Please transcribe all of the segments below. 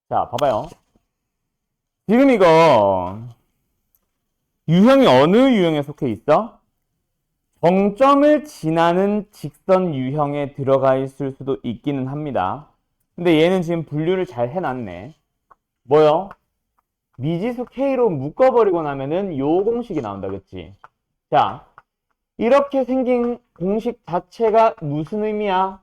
자, 봐봐요. 지금 이거 유형이 어느 유형에 속해 있어? 정점을 지나는 직선 유형에 들어가 있을 수도 있기는 합니다. 근데 얘는 지금 분류를 잘 해놨네. 뭐요? 미지수 K로 묶어버리고 나면은 요 공식이 나온다, 그치? 자, 이렇게 생긴 공식 자체가 무슨 의미야?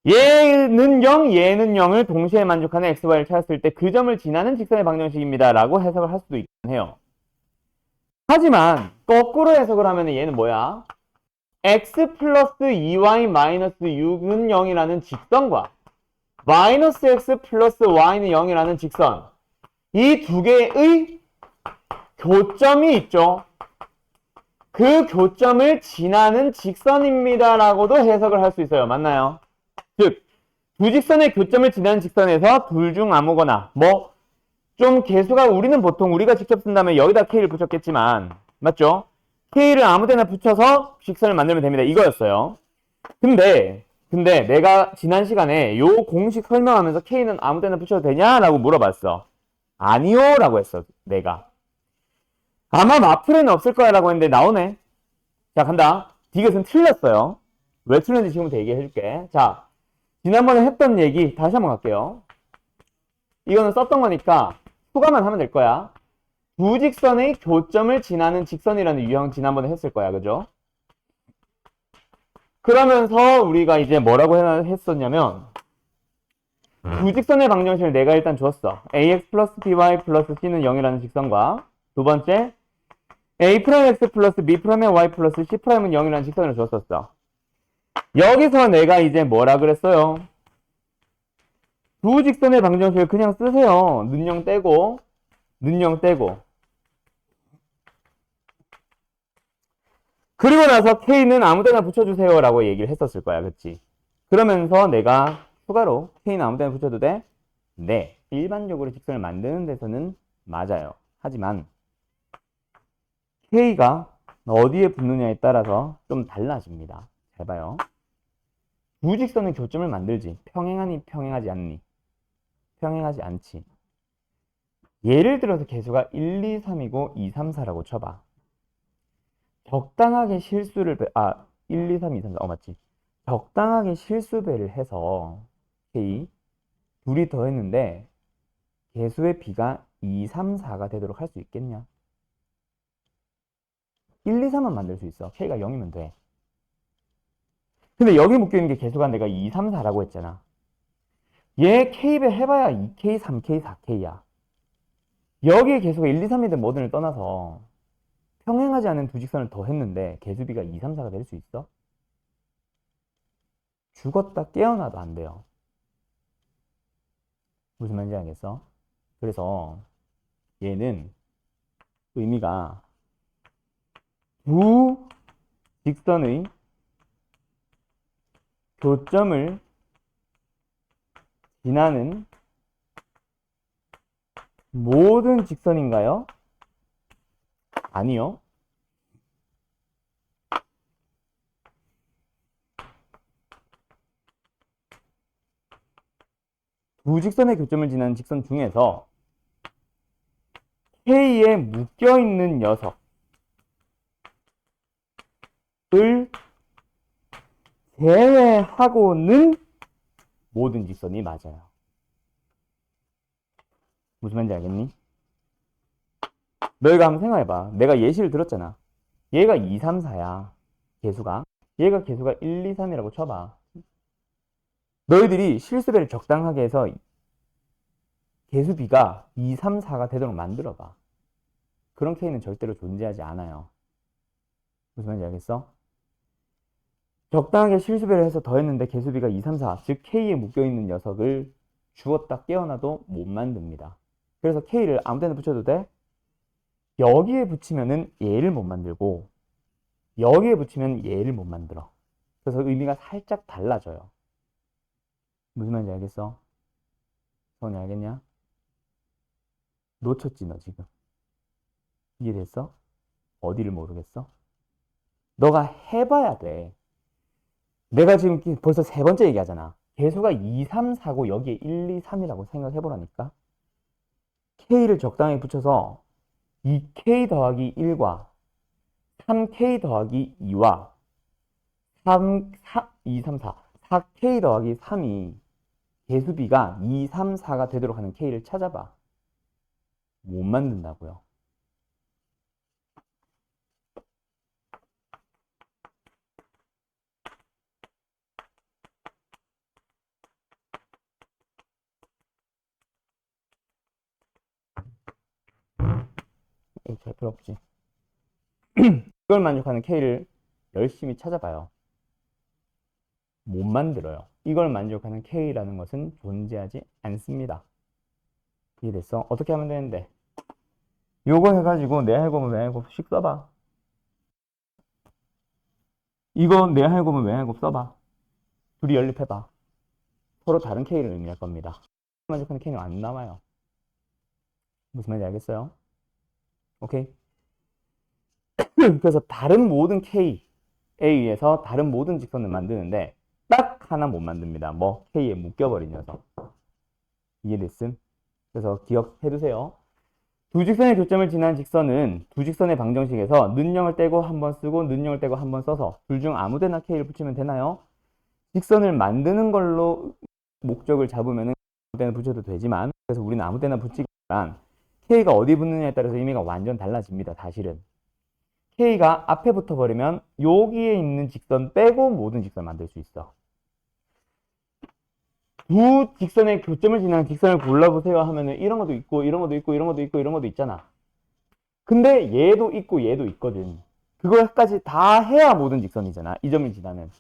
얘는 0, 얘는 0을 동시에 만족하는 XY를 찾았을 때 그 점을 지나는 직선의 방정식입니다. 라고 해석을 할 수도 있긴 해요. 하지만 거꾸로 해석을 하면 얘는 뭐야? x 플러스 2y 마이너스 6은 0이라는 직선과 마이너스 x 플러스 y는 0이라는 직선, 이 두 개의 교점이 있죠. 그 교점을 지나는 직선입니다. 라고도 해석을 할 수 있어요. 맞나요? 즉, 두 직선의 교점을 지나는 직선에서 둘 중 아무거나, 뭐 좀 개수가 우리는 보통 우리가 직접 쓴다면 여기다 K를 붙였겠지만, 맞죠? K를 아무데나 붙여서 직선을 만들면 됩니다. 이거였어요. 근데 내가 지난 시간에 요 공식 설명하면서 K는 아무데나 붙여도 되냐라고 물어봤어. 아니요 라고 했어. 내가 아마 마플에는 없을 거야 라고 했는데 나오네. 자, 간다. 디귿은 틀렸어요. 왜 틀렸는지 지금부터 얘기해 줄게. 자, 지난번에 했던 얘기 다시 한번 갈게요. 이거는 썼던 거니까 추가만 하면 될 거야. 두 직선의 교점을 지나는 직선이라는 유형 지난번에 했을 거야. 그죠? 그러면서 우리가 이제 뭐라고 했었냐면 두 직선의 방정식을 내가 일단 줬어. ax 플러스 by 플러스 c는 0이라는 직선과 두 번째 a'x 플러스 b'의 y 플러스 c'은 0이라는 직선을 줬었어. 여기서 내가 이제 뭐라 그랬어요? 두 직선의 방정식을 그냥 쓰세요. 는영 떼고 는영 떼고 그리고 나서 K는 아무데나 붙여주세요 라고 얘기를 했었을 거야. 그치? 그러면서 내가 추가로 K는 아무데나 붙여도 돼? 네. 일반적으로 직선을 만드는 데서는 맞아요. 하지만 K가 어디에 붙느냐에 따라서 좀 달라집니다. 잘 봐요. 두 직선의 교점을 만들지. 평행하니 평행하지 않니? 평행하지 않지. 예를 들어서 개수가 1, 2, 3이고 2, 3, 4라고 쳐봐. 적당하게 실수를 1, 2, 3, 2, 3, 4 맞지? 적당하게 실수배를 해서 K 둘이 더했는데 개수의 B가 2, 3, 4가 되도록 할 수 있겠냐? 1, 2, 3만 만들 수 있어. K가 0이면 돼. 근데 여기 묶여있는 게 개수가 내가 2, 3, 4라고 했잖아. 얘 K배 해봐야 2K, 3K, 4K야. 여기에 개수가 1, 2, 3이든 뭐든을 떠나서 평행하지 않은 두 직선을 더했는데 개수비가 2, 3, 4가 될 수 있어? 죽었다 깨어나도 안 돼요. 무슨 말인지 알겠어? 그래서 얘는 의미가 두 직선의 교점을 지나는 모든 직선인가요? 아니요. 두 직선의 교점을 지나는 직선 중에서 K에 묶여있는 녀석을 제외하고는 모든 직선이 맞아요. 무슨 말인지 알겠니? 너희가 한번 생각해봐. 내가 예시를 들었잖아. 얘가 2, 3, 4야. 개수가. 얘가 개수가 1, 2, 3이라고 쳐봐. 너희들이 실수배를 적당하게 해서 개수 B가 2, 3, 4가 되도록 만들어봐. 그런 K는 절대로 존재하지 않아요. 무슨 말인지 알겠어? 적당하게 실수배를 해서 더했는데 개수 B가 2, 3, 4, 즉 K에 묶여있는 녀석을 죽었다 깨어나도 못 만듭니다. 그래서 K를 아무 데나 붙여도 돼? 여기에 붙이면은 얘를 못 만들고 여기에 붙이면 얘를 못 만들어. 그래서 의미가 살짝 달라져요. 무슨 말인지 알겠어? 성훈이 알겠냐? 놓쳤지 너 지금. 이해됐어? 어디를 모르겠어? 너가 해봐야 돼. 내가 지금 벌써 세 번째 얘기하잖아. 개수가 2, 3, 4고 여기에 1, 2, 3이라고 생각해보라니까. K를 적당히 붙여서 2K 더하기 1과 3K 더하기 2와 2, 3, 4, 4K 더하기 3이 개수비가 2, 3, 4가 되도록 하는 K를 찾아봐. 못 만든다고요. 잘 필요 없지. 이걸 만족하는 K를 열심히 찾아봐요. 못 만들어요. 이걸 만족하는 K라는 것은 존재하지 않습니다. 이해됐어? 어떻게 하면 되는데? 요거 해가지고 내 할곱은 왜 할곱씩 써봐. 이거 내 할곱은 왜 할곱 써봐. 둘이 연립해봐. 서로 다른 K를 의미할 겁니다. 만족하는 K는 안 나와요. 무슨 말인지 알겠어요? 오케이? 그래서 다른 모든 K에 의해서 다른 모든 직선을 만드는데 딱 하나 못 만듭니다. 뭐? K에 묶여버린 녀석. 이해됐음? 그래서 기억해두세요. 두 직선의 교점을 지난 직선은 두 직선의 방정식에서 는영을 떼고 한 번 쓰고 는영을 떼고 한 번 써서 둘 중 아무 데나 K를 붙이면 되나요? 직선을 만드는 걸로 목적을 잡으면 아무 데나 붙여도 되지만 그래서 우리는 아무 데나 붙이기보단 K가 어디 붙느냐에 따라서 의미가 완전 달라집니다. 사실은. K가 앞에 붙어버리면 여기에 있는 직선 빼고 모든 직선을 만들 수 있어. 두 직선의 교점을 지나는 직선을 골라보세요 하면은 이런 것도 있고 이런 것도 있고 이런 것도 있고 이런 것도 있잖아. 근데 얘도 있고 얘도 있거든. 그거까지 다 해야 모든 직선이잖아. 이 점을 지나는.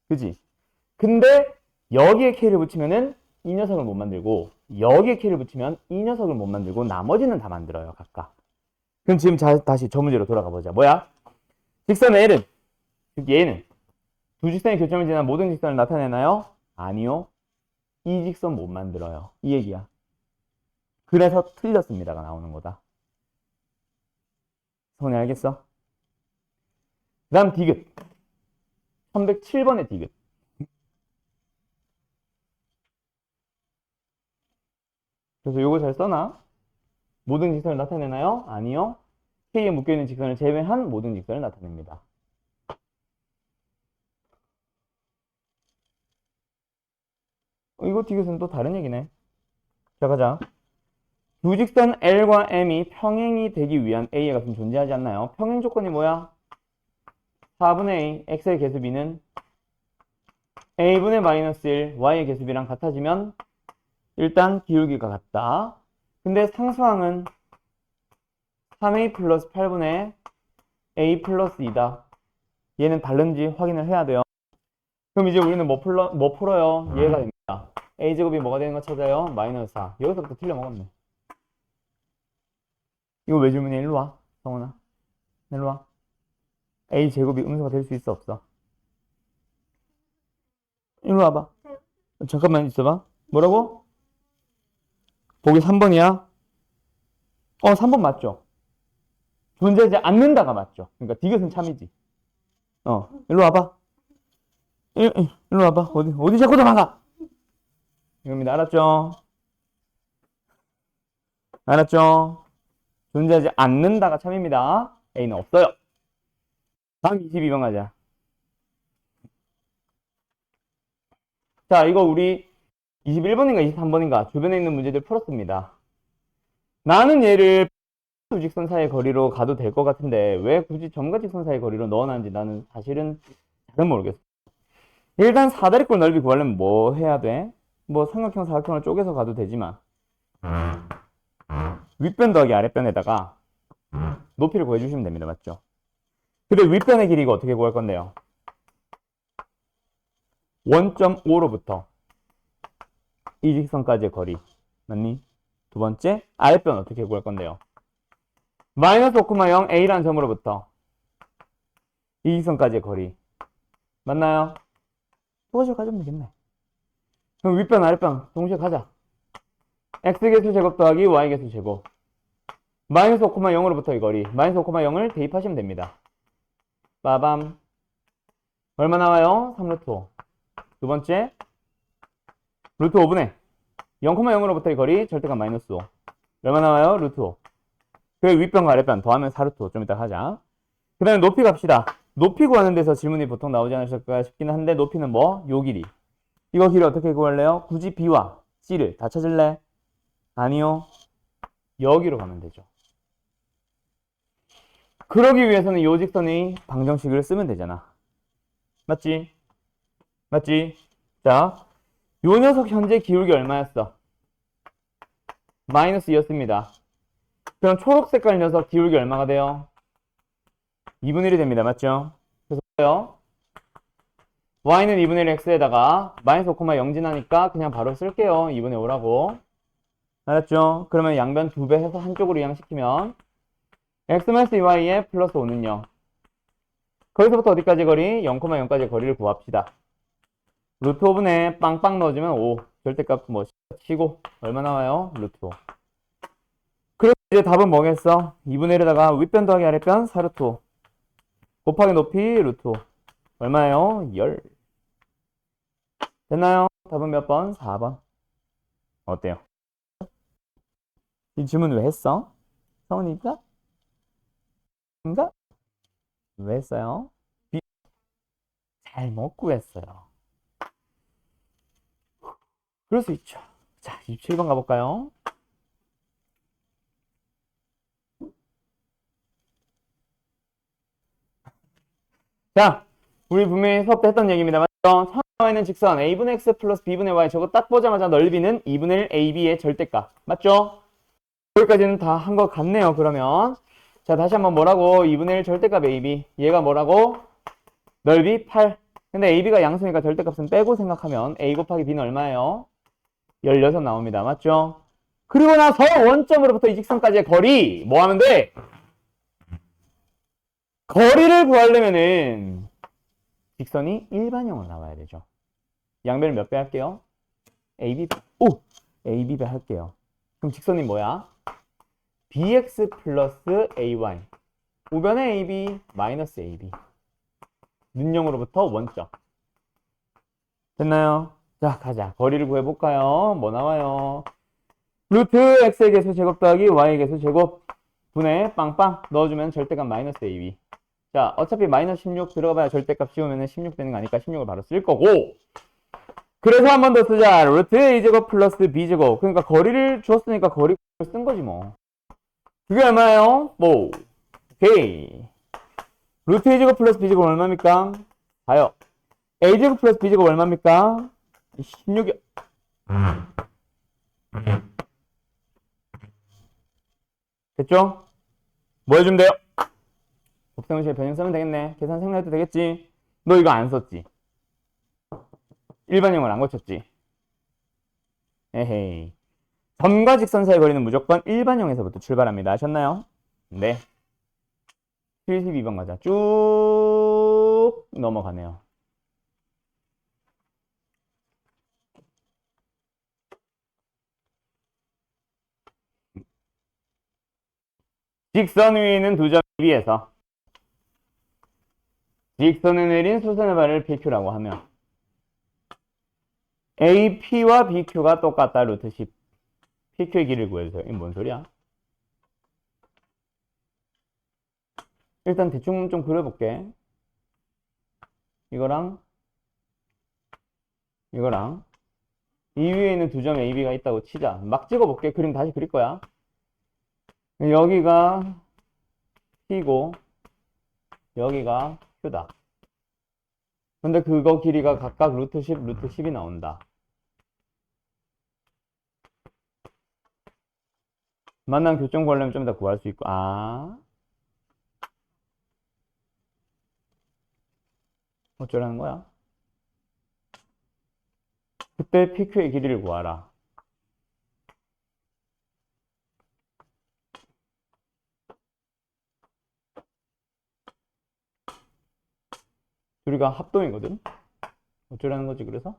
그지? 근데 여기에 K를 붙이면은 이 녀석을 못 만들고 여기에 K를 붙이면 이 녀석을 못 만들고 나머지는 다 만들어요. 각각. 그럼 지금 다시 저 문제로 돌아가 보자. 뭐야? 직선 L은 즉 얘는 두 직선의 교점을 지난 모든 직선을 나타내나요? 아니요. 이 직선 못 만들어요. 이 얘기야. 그래서 틀렸습니다가 나오는 거다. 성훈이 알겠어? 그 다음 디귿. 1107번의 디귿. 그래서 요거 잘 써놔. 모든 직선을 나타내나요? 아니요. K에 묶여있는 직선을 제외한 모든 직선을 나타냅니다. 이거 디귿은 또 다른 얘기네. 자, 가자. 두 직선 L과 M이 평행이 되기 위한 A의 값은 존재하지 않나요? 평행 조건이 뭐야? 4분의 A, X의 개수 B는 A분의 마이너스 1, Y의 개수 B랑 같아지면 일단 기울기가 같다. 근데 상수항은 3A 플러스 8분의 A 플러스 2다. 얘는 다른지 확인을 해야 돼요. 그럼 이제 우리는 뭐 풀어요? 얘가 됩니다. A제곱이 뭐가 되는 거 찾아요? 마이너스 4. 여기서부터 틀려먹었네. 이거 왜 질문이야? 일로 와. 성훈아. 일로 와. A제곱이 음수가 될 수 있어? 없어? 일로 와봐. 잠깐만 있어봐. 뭐라고? 보기 3번이야? 3번 맞죠? 존재하지 않는다가 맞죠? 그러니까 디귿은 참이지. 일로 와봐. 일로 와봐. 어디 자꾸 도망가? 이겁니다. 알았죠? 알았죠? 존재하지 않는다가 참입니다. A는 없어요. 다음 22번 가자. 자, 이거 우리 21번인가 23번인가 주변에 있는 문제들 풀었습니다. 나는 얘를 두 직선 사이의 거리로 가도 될 것 같은데 왜 굳이 점과 직선 사이의 거리로 넣어놨는지 나는 사실은 잘 모르겠어. 일단 사다리꼴 넓이 구하려면 뭐 해야 돼? 뭐 삼각형, 사각형을 쪼개서 가도 되지만 윗변 더하기 아랫변에다가 높이를 구해주시면 됩니다. 맞죠? 근데 윗변의 길이가 어떻게 구할 건데요? 1.5로부터 이 직선까지의 거리 맞니? 두 번째 아랫변 어떻게 구할 건데요? 마이너스 5,0 A라는 점으로부터 이 직선까지의 거리 맞나요? 두 가지로 가지면 되겠네. 그럼 윗변 아랫변 동시에 가자. x개수 제곱 더하기 y개수 제곱. 마이너스 5,0으로부터 이 거리. 마이너스 5,0을 대입하시면 됩니다. 빠밤. 얼마 나와요? 3루트 5. 두 번째. 루트 5분의 0,0으로부터 이 거리. 절대값 마이너스 5. 얼마 나와요? 루트 5. 그 윗변과 아랫변 더하면 4루트 5. 좀 이따 하자. 그 다음에 높이 갑시다. 높이 구하는 데서 질문이 보통 나오지 않으실까 싶기는 한데, 높이는 뭐? 요 길이. 이거 길이 어떻게 구할래요? 굳이 B와 C를 다 찾을래? 아니요. 여기로 가면 되죠. 그러기 위해서는 요 직선의 방정식을 쓰면 되잖아. 맞지? 맞지? 자, 요 녀석 현재 기울기 얼마였어? 마이너스 2였습니다. 그럼 초록 색깔 녀석 기울기 얼마가 돼요? 2분의 1이 됩니다. 맞죠? 그래서 뭐예요? y는 2분의 1 x에다가 마이너스 5,0 지나니까 그냥 바로 쓸게요. 2분의 5라고. 알았죠? 그러면 양변 2배 해서 한쪽으로 이항시키면 x-2y에 플러스 5는요. 거기서부터 어디까지 거리? 0,0까지 거리를 구합시다. 루트 5분에 빵빵 넣어주면 5. 절대값 뭐 치고 얼마 나와요? 루트 5. 그래서 이제 답은 뭐겠어? 2분의 1에다가 윗변 더하기 아랫변 4루트 5 곱하기 높이 루트 5 얼마예요? 10. 됐나요? 답은 몇 번? 4번. 어때요? 이 질문 왜 했어? 성은이가? 인가? 왜 했어요? 잘못 구했어요. 그럴 수 있죠. 자, 27번 가볼까요? 자, 우리 분명히 수업 때 했던 얘기입니다. 맞죠? 선에 나와 있는 직선 a분의 x 플러스 b분의 y 저거 딱 보자마자 넓이는 2분의 1 ab의 절대값. 맞죠? 여기까지는 다 한 것 같네요. 그러면 자, 다시 한번 뭐라고? 2분의 1 절대값 ab. 얘가 뭐라고? 넓이 8. 근데 ab가 양수니까 절대값은 빼고 생각하면 a 곱하기 b는 얼마예요? 16 나옵니다. 맞죠? 그리고 나서 원점으로부터 이 직선까지의 거리 뭐 하면 돼? 거리를 구하려면은 직선이 일반형으로 나와야 되죠. 양변을 몇 배 할게요? AB, 오! AB배 할게요. 그럼 직선이 뭐야? BX 플러스 AY. 우변의 AB 마이너스 AB. 눈형으로부터 원점. 됐나요? 자, 가자. 거리를 구해볼까요? 뭐 나와요? 루트 x의 개수 제곱 더하기 y의 개수 제곱 분의 빵빵 넣어주면 절대값 마이너스 AB. 자, 어차피 마이너스 16 들어가봐야 절대값 씌우면 16 되는 거 아니까 16을 바로 쓸 거고. 그래서 한 번 더 쓰자. 루트 a제곱 플러스 b제곱. 그러니까 거리를 주었으니까 거리를 쓴 거지 뭐. 그게 얼마예요? 뭐. 오케이. 루트 a제곱 플러스 b제곱 얼마입니까? 4요. a제곱 플러스 b제곱 얼마입니까? 16이요. 됐죠? 뭐 해주면 돼요? 곱셈식에 변형 쓰면 되겠네. 계산 생략해도 되겠지? 너 이거 안 썼지? 일반형을 안 고쳤지? 에헤이. 점과 직선 사이의 거리는 무조건 일반형에서부터 출발합니다. 아셨나요? 네. 72번 가자. 쭉 넘어가네요. 직선 위에 있는 두 점 비해서 직선에 내린 수선의 발을 PQ라고 하면 AP와 BQ가 똑같다. 루트 10. PQ의 길이를 구해주세요. 이게 뭔 소리야? 일단 대충 좀 그려볼게. 이거랑 이거랑 이 위에 있는 두 점 AB가 있다고 치자. 막 찍어볼게. 그림 다시 그릴 거야. 여기가 P고 여기가 Q다. 근데 그거 길이가 각각 루트 10, 루트 10이 나온다. 만남 교점 구하려면 좀 이따 구할 수 있고. 어쩌라는 거야? 그때 PQ의 길이를 구하라. 둘이가 합동이거든? 어쩌라는 거지, 그래서?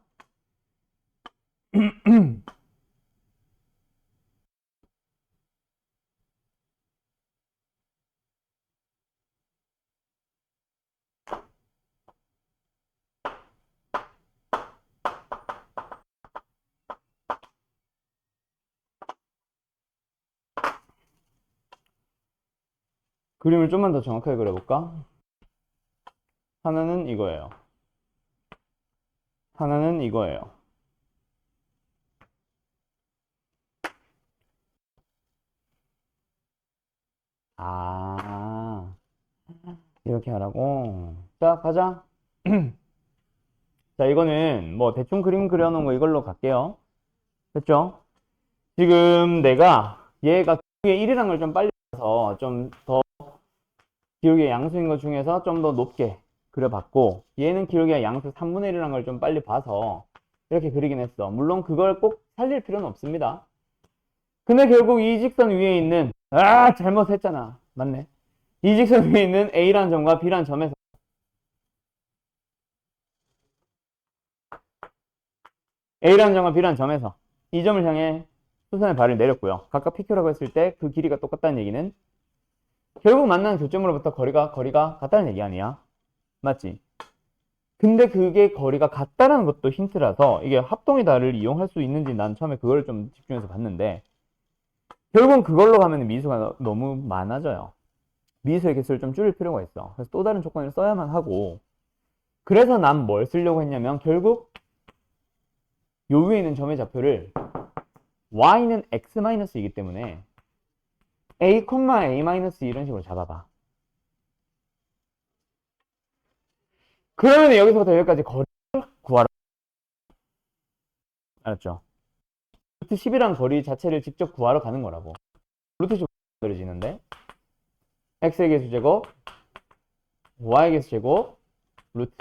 그림을 좀만 더 정확하게 그려볼까? 하나는 이거예요. 하나는 이거예요. 아, 이렇게 하라고? 자, 가자. 자, 이거는 뭐 대충 그림 그려놓은 거 이걸로 갈게요. 됐죠? 지금 내가 얘가 기울기 1이라는 걸 좀 빨리 봐서 좀 더 기울기 양수인 것 중에서 좀 더 높게 그려봤고, 얘는 기울기가 양수 3분의 1이라는 걸 좀 빨리 봐서 이렇게 그리긴 했어. 물론 그걸 꼭 살릴 필요는 없습니다. 근데 결국 이 직선 위에 있는, 잘못했잖아. 맞네. 이 직선 위에 있는 A라는 점과 B라는 점에서 A라는 점과 B라는 점에서 이 점을 향해 수선의 발을 내렸고요. 각각 PQ라고 했을 때 그 길이가 똑같다는 얘기는 결국 만나는 교점으로부터 거리가 같다는 얘기 아니야? 맞지? 근데 그게 거리가 같다라는 것도 힌트라서 이게 합동이다를 이용할 수 있는지 난 처음에 그걸 좀 집중해서 봤는데 결국은 그걸로 가면 미수가 너무 많아져요. 미수의 개수를 좀 줄일 필요가 있어. 그래서 또 다른 조건을 써야만 하고 그래서 난 뭘 쓰려고 했냐면 결국 요 위에 있는 점의 좌표를 y는 x-이기 때문에 a, a-1 이런 식으로 잡아봐. 그러면 여기서부터 여기까지 거리를 구하라. 알았죠? 루트 10이란 거리 자체를 직접 구하러 가는 거라고. 루트 10 만들어지는데 x의 개수 제곱, y의 개수 제곱, 루트.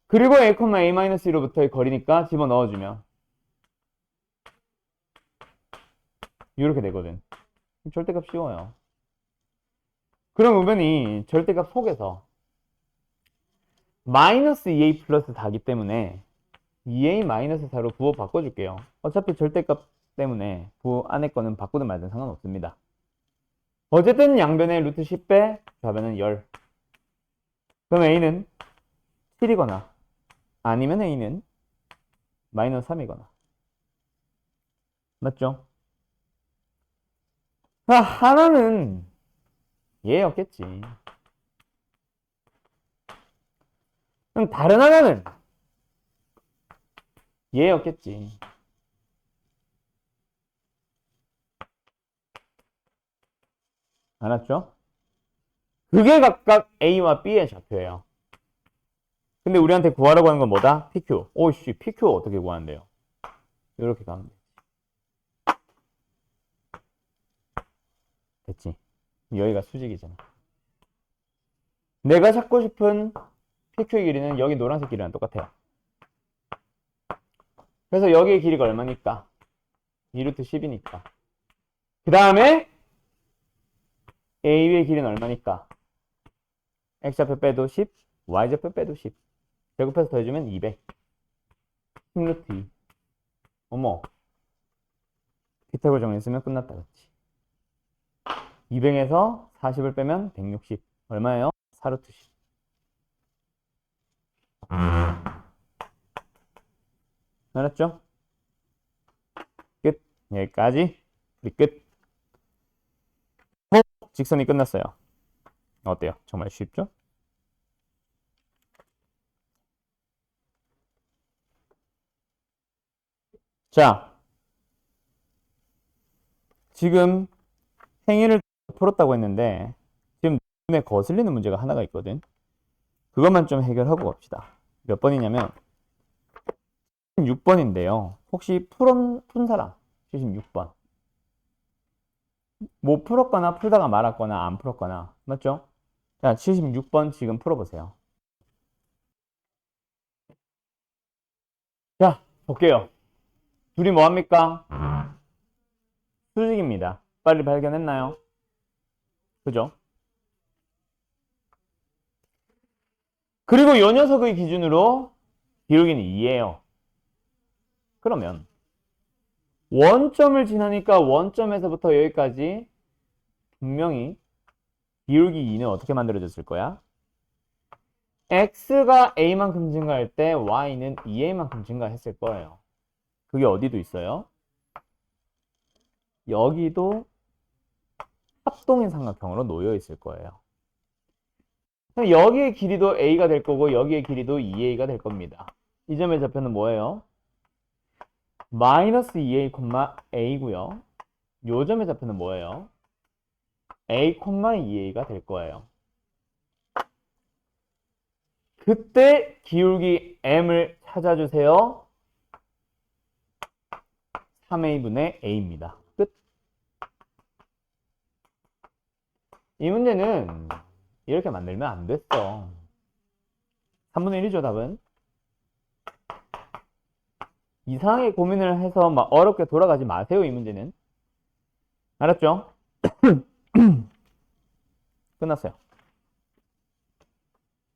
그리고 a, a-1로부터의 거리니까 집어넣어주면 이렇게 되거든. 절대값 씌워요. 그럼 우변이 절대값 속에서 마이너스 2a 플러스 4기 때문에 2a 마이너스 4로 부호 바꿔줄게요. 어차피 절대값 때문에 부호 안에 거는 바꾸든 말든 상관없습니다. 어쨌든 양변에 루트 10배, 좌변은 10. 그럼 a는 7이거나 아니면 a는 마이너스 3이거나. 맞죠? 하나는 얘였겠지. 그럼 다른 하나는 얘였겠지. 알았죠? 그게 각각 A와 B의 좌표예요. 근데 우리한테 구하라고 하는 건 뭐다? PQ. 오씨, PQ 어떻게 구하는데요? 이렇게 가면 돼. 됐지? 여기가 수직이잖아. 내가 찾고 싶은 PQ의 길이는 여기 노란색 길이랑 똑같아요. 그래서 여기의 길이가 얼마니까? 2루트 10이니까. 그 다음에 A의 길이는 얼마니까? X좌표 빼도 10, Y좌표 빼도 10. 제곱해서 더해주면 200. 10루트 2. 어머. 피타고라 정리했으면 끝났다. 그렇지. 200에서 40을 빼면 160. 얼마예요? 4루트 10. 알았죠? 끝. 여기까지. 우리 끝. 직선이 끝났어요. 어때요? 정말 쉽죠? 자, 지금 행위를 풀었다고 했는데 지금 눈에 거슬리는 문제가 하나가 있거든. 그것만 좀 해결하고 갑시다. 몇 번이냐면 76번인데요. 혹시 푼 사람? 76번. 못 풀었거나 풀다가 말았거나 안 풀었거나 맞죠? 자, 76번 지금 풀어보세요. 자, 볼게요. 둘이 뭐합니까? 수직입니다. 빨리 발견했나요? 그죠? 그리고 이 녀석의 기준으로 기울기는 2예요. 그러면 원점을 지나니까 원점에서부터 여기까지 분명히 기울기 2는 어떻게 만들어졌을 거야? x가 a만큼 증가할 때 y는 2a만큼 증가했을 거예요. 그게 어디도 있어요? 여기도 합동인 삼각형으로 놓여 있을 거예요. 그럼 여기의 길이도 a가 될 거고 여기의 길이도 2a가 될 겁니다. 이 점의 좌표는 뭐예요? 마이너스 2a, a고요. 요 점의 좌표는 뭐예요? a, 2a가 될 거예요. 그때 기울기 m을 찾아주세요. 3a분의 a입니다. 끝. 이 문제는 이렇게 만들면 안 됐어. 3분의 1이죠, 답은. 이상하게 고민을 해서 막 어렵게 돌아가지 마세요, 이 문제는. 알았죠? 끝났어요.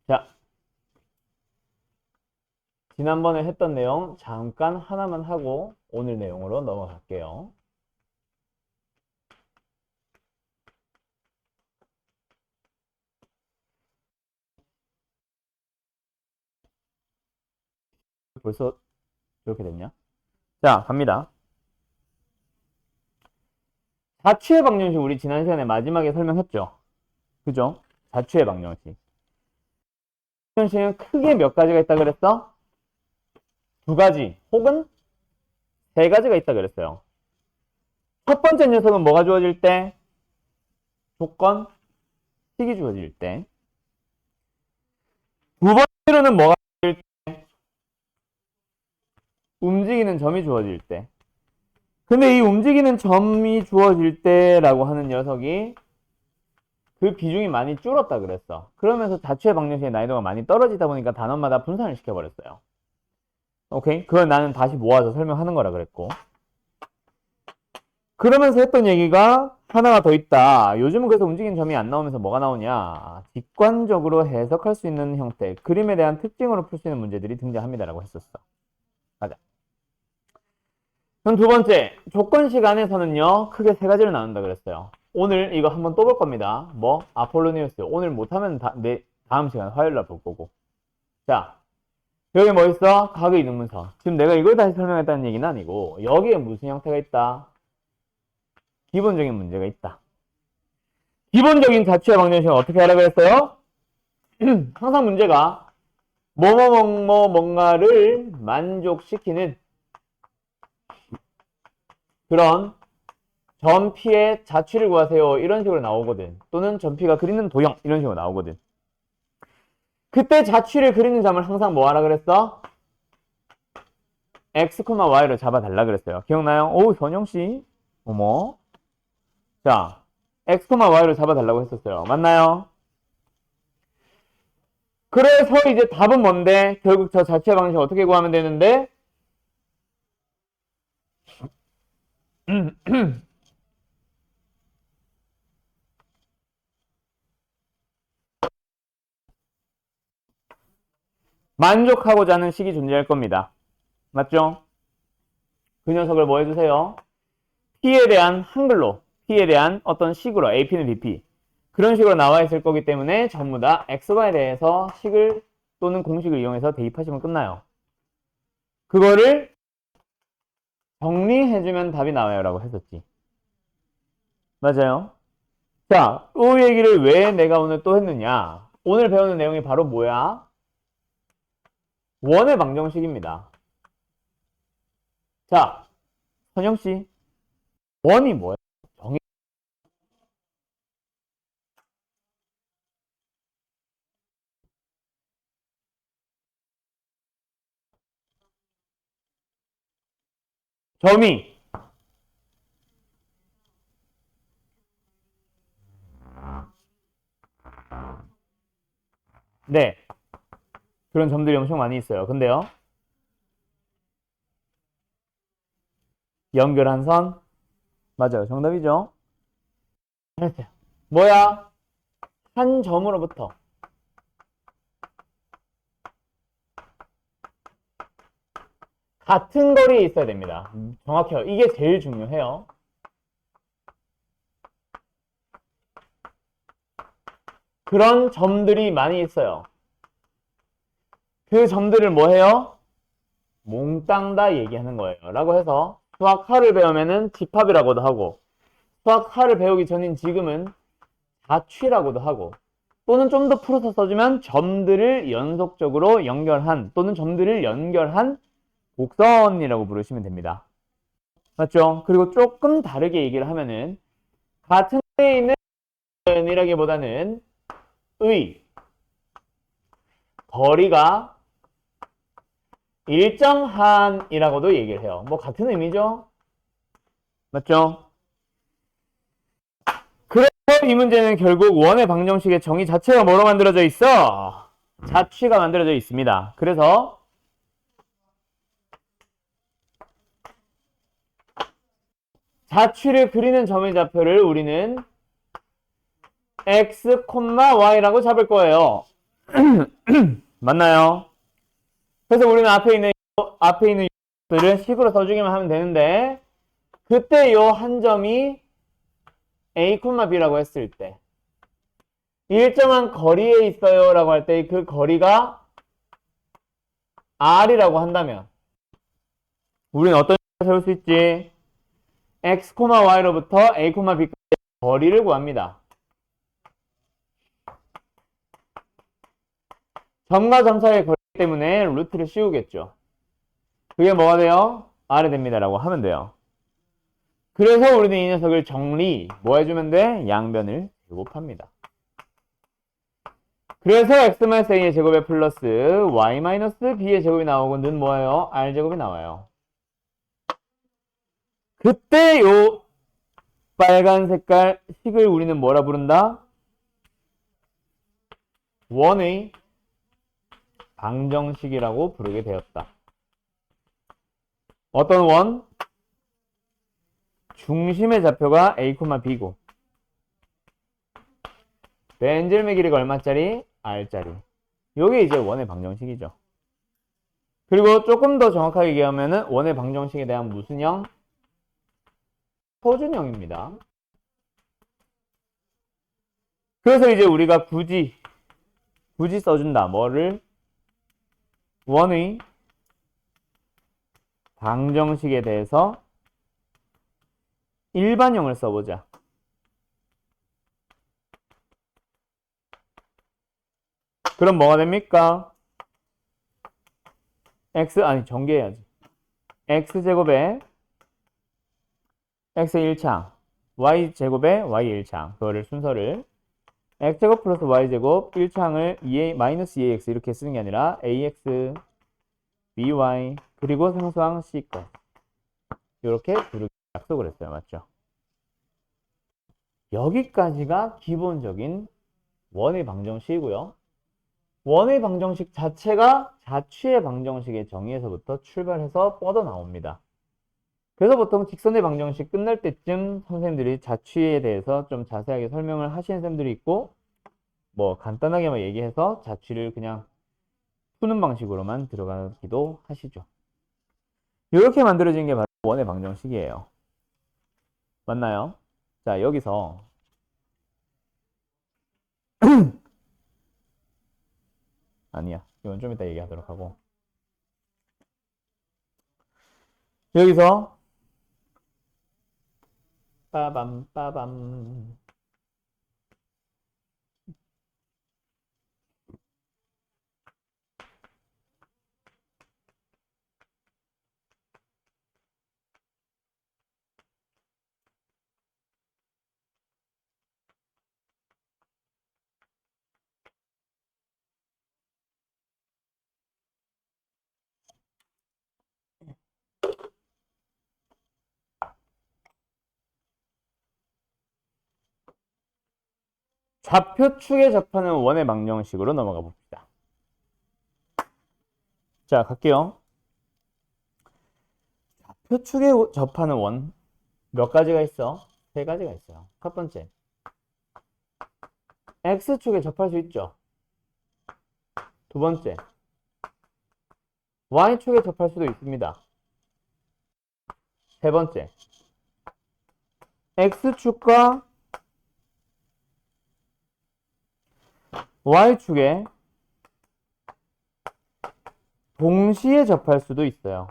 자, 지난번에 했던 내용 잠깐 하나만 하고 오늘 내용으로 넘어갈게요. 벌써 이렇게 됐냐? 자, 갑니다. 자취의 방정식 우리 지난 시간에 마지막에 설명했죠? 그죠? 자취의 방정식. 방정식은 크게 몇 가지가 있다 그랬어? 2가지 혹은 3가지가 있다 그랬어요. 첫 번째 녀석은 뭐가 주어질 때? 조건, 식이 주어질 때. 두 번째로는 뭐가 주어질 때? 움직이는 점이 주어질 때. 근데 이 움직이는 점이 주어질 때라고 하는 녀석이 그 비중이 많이 줄었다 그랬어. 그러면서 자취의 방정식의 난이도가 많이 떨어지다 보니까 단원마다 분산을 시켜버렸어요. 오케이? 그걸 나는 다시 모아서 설명하는 거라 그랬고. 그러면서 했던 얘기가 하나가 더 있다. 요즘은 그래서 움직이는 점이 안 나오면서 뭐가 나오냐. 직관적으로 해석할 수 있는 형태, 그림에 대한 특징으로 풀 수 있는 문제들이 등장합니다라고 했었어. 가자. 그럼 두 번째, 조건식 안에서는요, 크게 3가지를 나눈다 그랬어요. 오늘 이거 한번 또 볼 겁니다. 뭐? 아폴로니우스. 오늘 못하면 다음 시간 화요일날 볼 거고. 자, 여기 뭐 있어? 가교 이등분선. 지금 내가 이걸 다시 설명했다는 얘기는 아니고 여기에 무슨 형태가 있다? 기본적인 문제가 있다. 기본적인 자취의 방정식은 어떻게 하라고 했어요? 항상 문제가 뭔가를 만족시키는 그런 점 P의 자취를 구하세요. 이런 식으로 나오거든. 또는 점 P가 그리는 도형 이런 식으로 나오거든. 그때 자취를 그리는 점을 항상 뭐 하라 그랬어? X, Y로 잡아달라 그랬어요. 기억나요? 오, 현영씨. 어머. 자, X, Y로 잡아달라고 했었어요. 맞나요? 그래서 이제 답은 뭔데? 결국 저 자취의 방식 어떻게 구하면 되는데? 만족하고자 하는 식이 존재할 겁니다. 맞죠? 그 녀석을 뭐 해주세요? P에 대한 한글로, P에 대한 어떤 식으로, AP는 BP. 그런 식으로 나와 있을 거기 때문에 전부 다 XY에 대해서 식을 또는 공식을 이용해서 대입하시면 끝나요. 그거를 정리해주면 답이 나와요 라고 했었지. 맞아요? 자, 이 얘기를 왜 내가 오늘 또 했느냐? 오늘 배우는 내용이 바로 뭐야? 원의 방정식입니다. 자, 선영씨, 원이 뭐예요? 정의. 점이 네, 그런 점들이 엄청 많이 있어요. 근데요, 연결한 선 맞아요. 정답이죠. 잘했어요. 뭐야? 한 점으로부터 같은 거리에 있어야 됩니다. 정확해요. 이게 제일 중요해요. 그런 점들이 많이 있어요. 그 점들을 뭐 해요? 몽땅 다 얘기하는 거예요. 라고 해서 수학 화를 배우면은 집합이라고도 하고 수학 하를 배우기 전인 지금은 자취라고도 하고 또는 좀 더 풀어서 써주면 점들을 연속적으로 연결한 또는 점들을 연결한 곡선이라고 부르시면 됩니다. 맞죠? 그리고 조금 다르게 얘기를 하면은 같은 데에 있는 이라기보다는 거리가 일정한이라고도 얘기를 해요. 뭐 같은 의미죠? 맞죠? 그래서 이 문제는 결국 원의 방정식의 정의 자체가 뭐로 만들어져 있어? 자취가 만들어져 있습니다. 그래서 자취를 그리는 점의 좌표를 우리는 x, y라고 잡을 거예요. 맞나요? 그래서 우리는 앞에 있는 것들을 식으로 써주기만 하면 되는데 그때 요 한 점이 a, b라고 했을 때 일정한 거리에 있어요 라고 할 때 그 거리가 r이라고 한다면 우리는 어떤 식으로 세울 수 있지? x, y로부터 a, b까지 거리를 구합니다. 점과 점 사이의 거리 때문에 루트를 씌우겠죠. 그게 뭐가 돼요? r이 됩니다 라고 하면 돼요. 그래서 우리는 이 녀석을 뭐 해주면 돼? 양변을 제곱합니다. 그래서 x-a의 제곱에 플러스 y-b의 제곱이 나오고 는 뭐예요? r제곱이 나와요. 그때 요 빨간 색깔 식을 우리는 뭐라 부른다? 원의 방정식이라고 부르게 되었다. 어떤 원? 중심의 좌표가 a, b고 벤젤의 길이가 얼마짜리? r짜리. 요게 이제 원의 방정식이죠. 그리고 조금 더 정확하게 얘기하면은 원의 방정식에 대한 무슨 형? 표준형입니다. 그래서 이제 우리가 굳이 써준다. 뭐를? 원의 방정식에 대해서 일반형을 써보자. 그럼 뭐가 됩니까? 전개해야지. x제곱에 x의 1창, y제곱에 y의 1창. 그거를 순서를 x제곱 플러스 y제곱 1창을 2x 이렇게 쓰는 게 아니라 ax, by 그리고 상수항 c것 이렇게 부르기 약속을 했어요. 맞죠? 여기까지가 기본적인 원의 방정식이고요. 원의 방정식 자체가 자취의 방정식의 정의에서부터 출발해서 뻗어나옵니다. 그래서 보통 직선의 방정식 끝날 때쯤 선생님들이 자취에 대해서 좀 자세하게 설명을 하시는 선생님들이 있고 뭐 간단하게만 얘기해서 자취를 그냥 푸는 방식으로만 들어가기도 하시죠. 이렇게 만들어진 게 바로 원의 방정식이에요. 맞나요? 자, 여기서 아니야. 이건 좀 이따 얘기하도록 하고 여기서 빠밤 좌표축에 접하는 원의 방정식으로 넘어가 봅시다. 자, 갈게요. 좌표축에 접하는 원 몇 가지가 있어? 세 가지가 있어요. 첫 번째, x축에 접할 수 있죠. 두 번째, y축에 접할 수도 있습니다. 세 번째, x축과 y축에 동시에 접할 수도 있어요.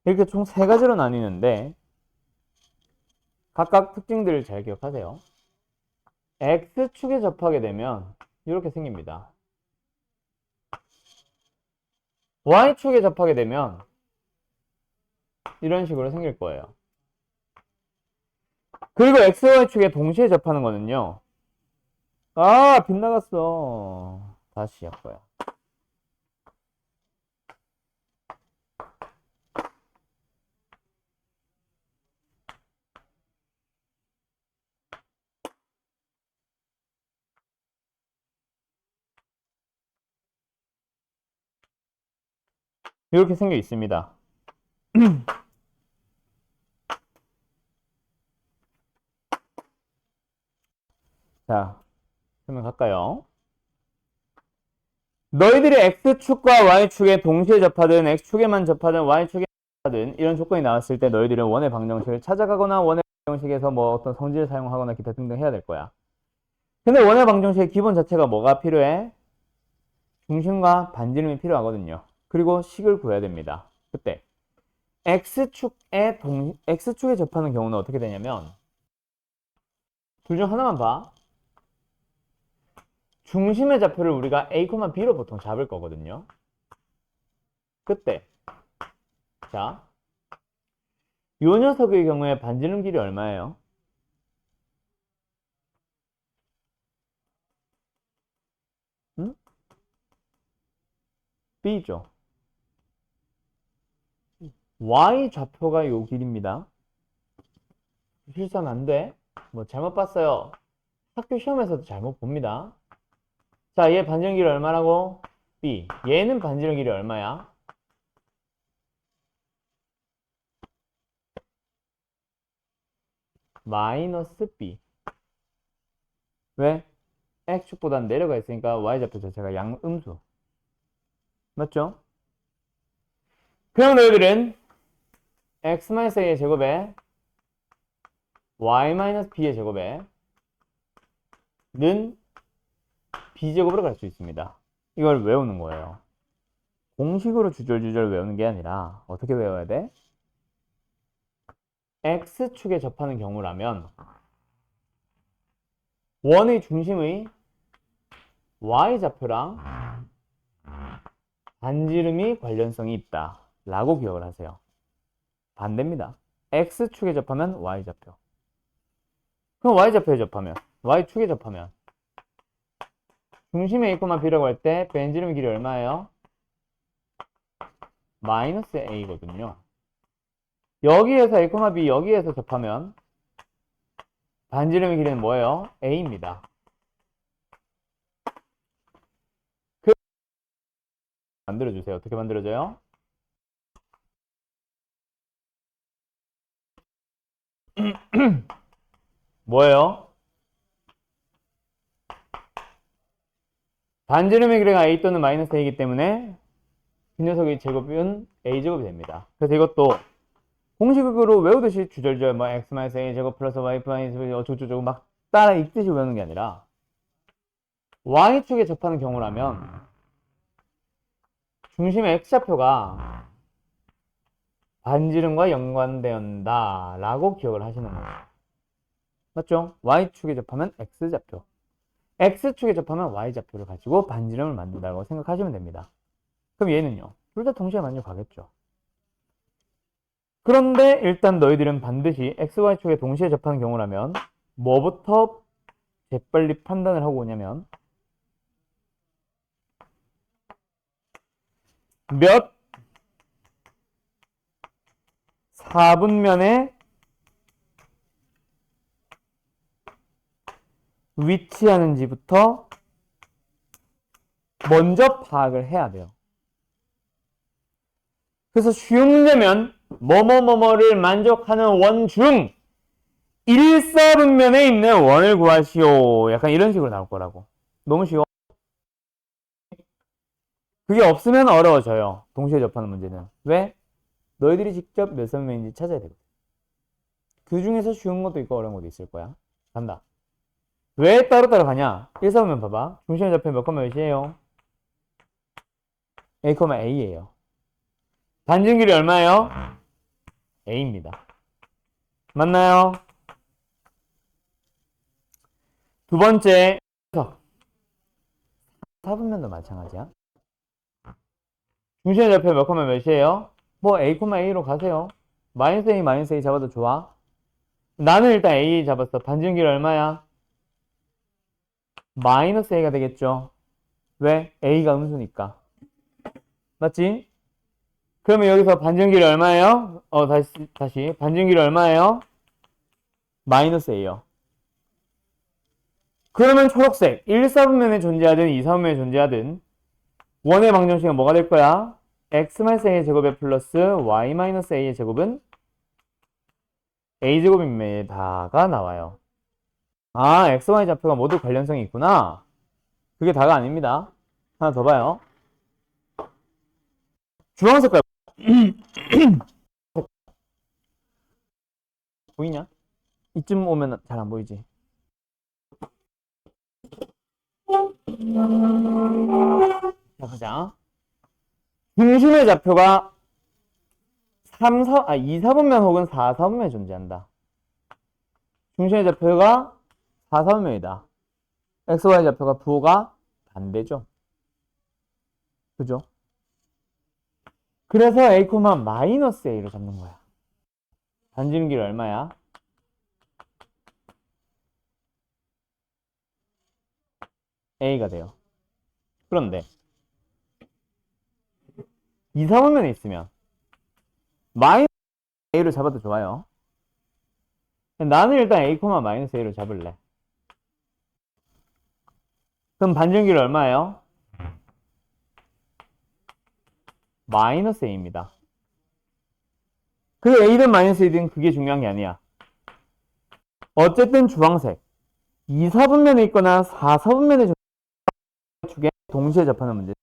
이렇게 총 세 가지로 나뉘는데 각각 특징들을 잘 기억하세요. X축에 접하게 되면 이렇게 생깁니다. Y축에 접하게 되면 이런 식으로 생길 거예요. 그리고 XY축에 동시에 접하는 거는요. 아, 빗나갔어. 다시 할 거야. 이렇게 생겨 있습니다. 자, 그러면 갈까요? 너희들이 X축과 Y축에 동시에 접하든 X축에만 접하든 Y축에 접하든 이런 조건이 나왔을 때 너희들은 원의 방정식을 찾아가거나 원의 방정식에서 뭐 어떤 성질을 사용하거나 기타 등등 해야 될 거야. 근데 원의 방정식의 기본 자체가 뭐가 필요해? 중심과 반지름이 필요하거든요. 그리고 식을 구해야 됩니다. 그때 X축에 접하는 경우는 어떻게 되냐면 둘 중 하나만 봐. 중심의 좌표를 우리가 A, B로 보통 잡을 거거든요. 그때 자, 요 녀석의 경우에 반지름 길이 얼마예요? 응? B죠. Y 좌표가 요 길입니다. 실수하면 안 돼. 뭐 잘못 봤어요. 학교 시험에서도 잘못 봅니다. 자, 얘 반지름 길이 얼마라고? B. 얘는 반지름 길이 얼마야? 마이너스 B. 왜? X축보다는 내려가 있으니까 Y좌표 자체가 양음수. 맞죠? 그럼 너희들은 X-A의 제곱에 Y-B의 제곱에 는 B제곱으로 갈 수 있습니다. 이걸 외우는 거예요. 공식으로 주절주절 외우는 게 아니라 어떻게 외워야 돼? X축에 접하는 경우라면 원의 중심의 Y좌표랑 반지름이 관련성이 있다 라고 기억을 하세요. 반대입니다. X축에 접하면 Y좌표. 그럼 Y좌표에 접하면 Y축에 접하면 중심의 A, B라고 할 때 반지름의 길이 얼마예요? 마이너스 A거든요. 여기에서 A, B 여기에서 접하면 반지름의 길이는 뭐예요? A입니다. 만들어주세요. 어떻게 만들어져요? 뭐예요? 반지름의 길이가 A 또는 마이너스 A이기 때문에 그 녀석의 제곱은 A제곱이 됩니다. 그래서 이것도 공식으로 외우듯이 주절주절 뭐 X 마이너스 A 제곱 플러스 Y 마이너스 어쩌고저쩌고 막 따라 읽듯이 외우는 게 아니라 Y축에 접하는 경우라면 중심의 X좌표가 반지름과 연관된다 라고 기억을 하시는 거예요. 맞죠? Y축에 접하면 X좌표, X축에 접하면 Y좌표를 가지고 반지름을 만든다고 생각하시면 됩니다. 그럼 얘는요? 둘 다 동시에 만족하겠죠. 그런데 일단 너희들은 반드시 X, Y축에 동시에 접하는 경우라면 뭐부터 재빨리 판단을 하고 오냐면 몇 4분면에 위치하는지부터 먼저 파악을 해야 돼요. 그래서 쉬운 문제면 뭐뭐뭐뭐를 만족하는 원 중 1사분면에 있는 원을 구하시오. 약간 이런 식으로 나올 거라고. 너무 쉬워. 그게 없으면 어려워져요. 동시에 접하는 문제는. 왜? 너희들이 직접 몇 사분면인지 찾아야 되거든. 그 중에서 쉬운 것도 있고 어려운 것도 있을 거야. 간다. 왜 따로따로 가냐? 1사분면 봐봐. 중심의 좌표 몇 몇이에요? A, A예요. 반지름 길이 얼마예요? A입니다. 맞나요? 두 번째, 4분면도 마찬가지야. 중심의 좌표 몇 콤마 몇이에요? 뭐 A, A로 가세요. 마이너스 A, 마이너스 A 잡아도 좋아. 나는 일단 A 잡았어. 반지름길 얼마야? 마이너스 A가 되겠죠. 왜? A가 음수니까. 맞지? 그러면 여기서 반지름길이 얼마예요? 다시. 반지름길이 얼마예요? 마이너스 A요. 그러면 초록색 1사분면에 존재하든 2사분면에 존재하든 원의 방정식은 뭐가 될 거야? x-a의 제곱에 플러스 y-a의 제곱은 a제곱입니다가 나와요. 아, x, y 좌표가 모두 관련성이 있구나. 그게 다가 아닙니다. 하나 더 봐요. 주황 색깔 보이냐? 이쯤 오면 잘 안 보이지? 자, 보자. 중심의 좌표가 2, 4분면 혹은 4, 4분면에 존재한다. 중심의 좌표가 4, 4분면이다. x, y 좌표가 부호가 반대죠. 그죠? 그래서 a, 마이너스 a로 잡는 거야. 반지름길이 얼마야? a가 돼요. 그런데 2, 4분면에 있으면 마이너스 a를 잡아도 좋아요. 나는 일단 a, 마이너스 a를 잡을래. 그럼 반지름길이 얼마예요? 마이너스 a입니다. 그 a든 마이너스 a든 그게 중요한 게 아니야. 어쨌든 주황색 2, 4분면에 있거나 4, 4분면에 축에 동시에 접하는 문제.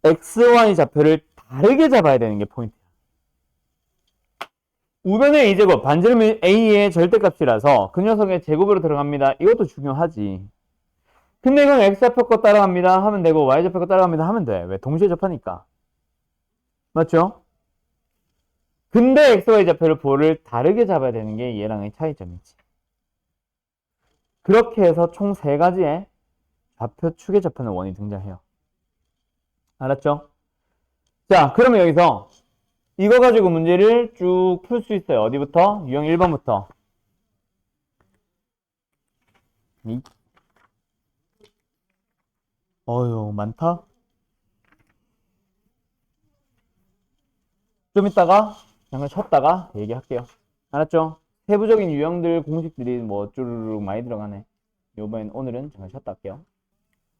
x, y 좌표를 다르게 잡아야 되는 게 포인트야. 우변의 a제곱, 반지름이 a의 절대값이라서 그 녀석의 제곱으로 들어갑니다. 이것도 중요하지. 근데 이건 x좌표 거 따라갑니다 하면 되고 y좌표 거 따라갑니다 하면 돼. 왜? 동시에 접하니까. 맞죠? 근데 x, y 좌표를 부호를 다르게 잡아야 되는 게 얘랑의 차이점이지. 그렇게 해서 총 3가지의 좌표 축에 접하는 원이 등장해요. 알았죠? 자, 그러면 여기서 이거 가지고 문제를 쭉 풀 수 있어요. 어디부터? 유형 1번부터. 어휴, 많다? 좀 이따가 잠깐 쉬었다가 얘기할게요. 알았죠? 세부적인 유형들 공식들이 뭐 쭈르륵 많이 들어가네. 오늘은 잠깐 쉬었다 할게요.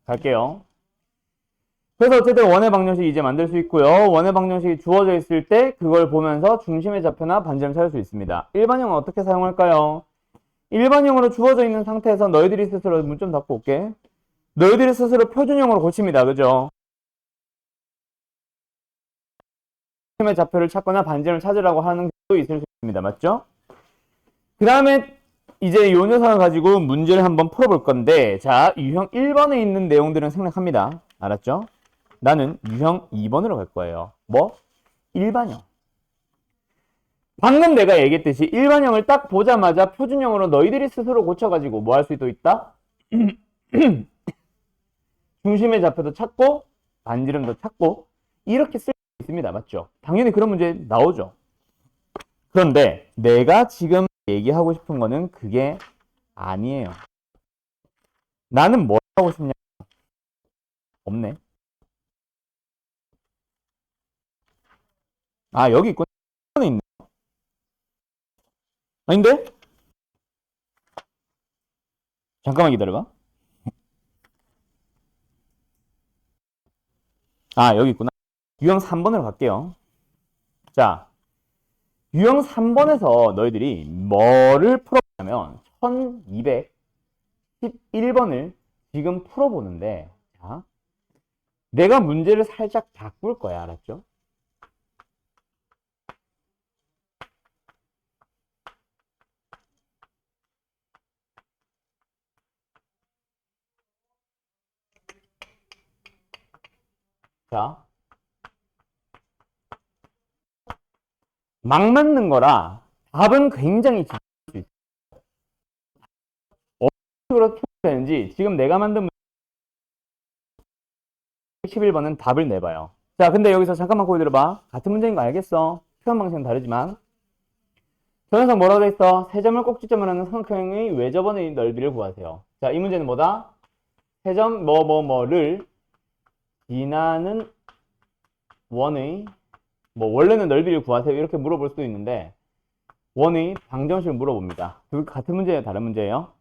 갈게요. 그래서 어쨌든 원의 방정식 이제 만들 수 있고요. 원의 방정식이 주어져 있을 때 그걸 보면서 중심의 좌표나 반지름 찾을 수 있습니다. 일반형은 어떻게 사용할까요? 일반형으로 주어져 있는 상태에서 너희들이 스스로 문 좀 닫고 올게. 너희들이 스스로 표준형으로 고칩니다. 그죠? 중심의 좌표를 찾거나 반지름을 찾으라고 하는 것도 있을 수 있습니다. 맞죠? 그 다음에 이제 이 녀석을 가지고 문제를 한번 풀어볼 건데, 자, 유형 1번에 있는 내용들은 생략합니다. 알았죠? 나는 유형 2번으로 갈 거예요. 뭐? 일반형. 방금 내가 얘기했듯이 일반형을 딱 보자마자 표준형으로 너희들이 스스로 고쳐가지고 뭐 할 수도 있다? 중심의 좌표도 찾고 반지름도 찾고 이렇게 쓸 수 있습니다. 맞죠? 당연히 그런 문제 나오죠. 그런데 내가 지금 얘기하고 싶은 거는 그게 아니에요. 나는 뭐 하고 싶냐? 없네. 아, 여기 있구나. 있네. 아닌데? 잠깐만 기다려봐. 아, 여기 있구나. 유형 3번으로 갈게요. 자, 유형 3번에서 너희들이 뭐를 풀어보냐면 1211번을 지금 풀어보는데, 자, 내가 문제를 살짝 바꿀 거야. 알았죠? 자, 막 맞는 거라 답은 굉장히 잘 수 있어요. 어떤 식으로 풀되는지 지금 내가 만든 11번은 답을 내봐요. 자, 근데 여기서 잠깐만 고개 들어봐. 같은 문제인 거 알겠어? 표현 방식은 다르지만. 전에서 뭐라고 돼 있어? 세 점을 꼭지점으로 하는 삼각형의 외접원의 넓이를 구하세요. 자, 이 문제는 뭐다? 세 점 뭐뭐뭐를 지나는 원의 원래는 넓이를 구하세요. 이렇게 물어볼 수도 있는데 원의 방정식을 물어봅니다. 같은 문제예요? 다른 문제예요?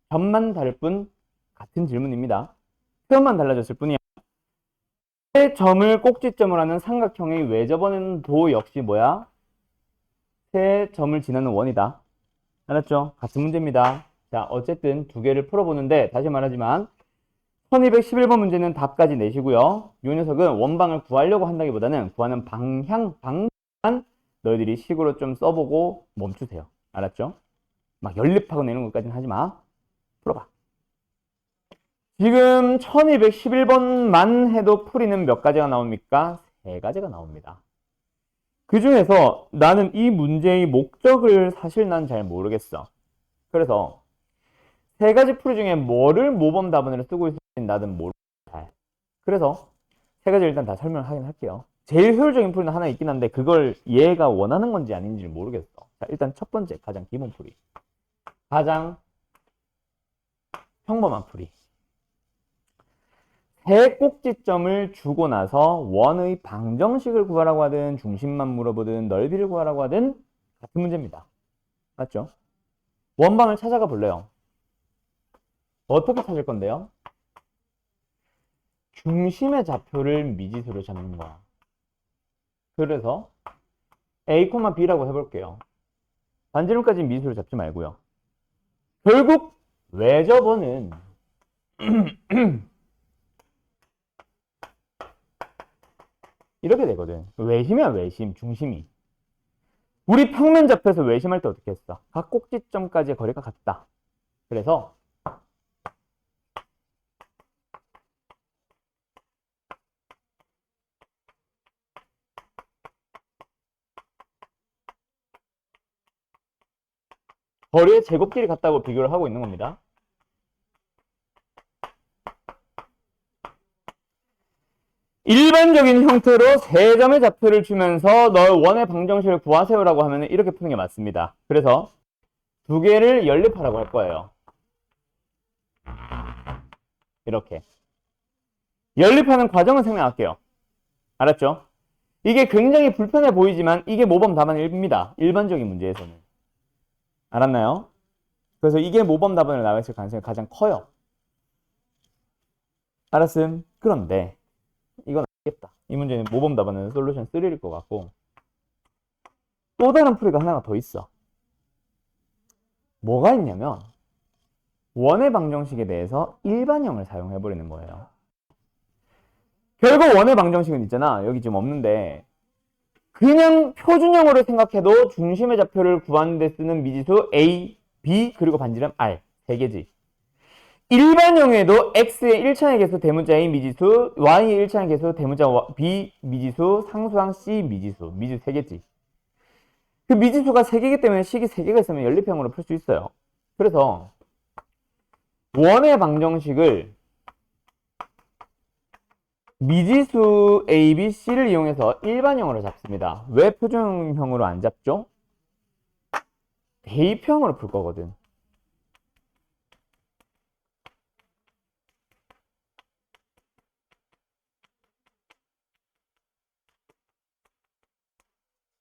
점만 다를 뿐 같은 질문입니다. 표현만 달라졌을 뿐이야. 세 점을 꼭지점으로 하는 삼각형의 외접원은 도 역시 뭐야? 세 점을 지나는 원이다. 알았죠? 같은 문제입니다. 자, 어쨌든 두 개를 풀어보는데 다시 말하지만 1211번 문제는 답까지 내시고요. 이 녀석은 원방을 구하려고 한다기보다는 구하는 방법만 너희들이 식으로 좀 써보고 멈추세요. 알았죠? 막 연립하고 내는 것까지는 하지 마. 풀어봐. 지금 1211번만 해도 풀이는 몇 가지가 나옵니까? 세 가지가 나옵니다. 그 중에서 나는 이 문제의 목적을 사실 난 잘 모르겠어. 그래서 세 가지 풀이 중에 뭐를 모범 답안으로 쓰고 있을지 나는 모르겠어. 그래서 세 가지 일단 다 설명을 하긴 할게요. 제일 효율적인 풀이는 하나 있긴 한데 그걸 얘가 원하는 건지 아닌지 모르겠어. 자, 일단 첫 번째 가장 기본 풀이. 가장 평범한 풀이. 세 꼭지점을 주고 나서 원의 방정식을 구하라고 하든 중심만 물어보든 넓이를 구하라고 하든 같은 문제입니다. 맞죠? 원방을 찾아가 볼래요. 어떻게 찾을 건데요? 중심의 좌표를 미지수로 잡는 거야. 그래서 A, B라고 해볼게요. 반지름까지 미지수로 잡지 말고요. 결국 외접원은 이렇게 되거든. 외심이야, 외심, 중심이. 우리 평면 좌표에서 외심할 때 어떻게 했어? 각 꼭지점까지의 거리가 같다. 그래서 거리의 제곱끼리 같다고 비교를 하고 있는 겁니다. 일반적인 형태로 세 점의 좌표를 주면서 너 원의 방정식을 구하세요라고 하면 이렇게 푸는 게 맞습니다. 그래서 두 개를 연립하라고 할 거예요. 이렇게. 연립하는 과정을 설명할게요. 알았죠? 이게 굉장히 불편해 보이지만 이게 모범 답안입니다. 일반적인 문제에서는. 알았나요? 그래서 이게 모범 답안으로 나와 있을 가능성이 가장 커요. 알았음? 그런데 이건 알겠다. 이 문제는 모범 답안은 솔루션 3일 것 같고 또 다른 풀이가 하나가 더 있어. 뭐가 있냐면 원의 방정식에 대해서 일반형을 사용해버리는 거예요. 결국 원의 방정식은 있잖아. 여기 지금 없는데 그냥 표준형으로 생각해도 중심의 좌표를 구하는 데 쓰는 미지수 A, B 그리고 반지름 R 세 개지. 일반형에도 X의 1차의 개수 대문자 A 미지수, Y의 1차의 개수 대문자 B 미지수, 상수항 C 미지수, 미지수 세 개지. 그 미지수가 세 개이기 때문에 식이 세 개가 있으면 연립형으로 풀 수 있어요. 그래서 원의 방정식을 미지수 A, B, C를 이용해서 일반형으로 잡습니다. 왜 표준형으로 안 잡죠? 대입형으로 풀 거거든.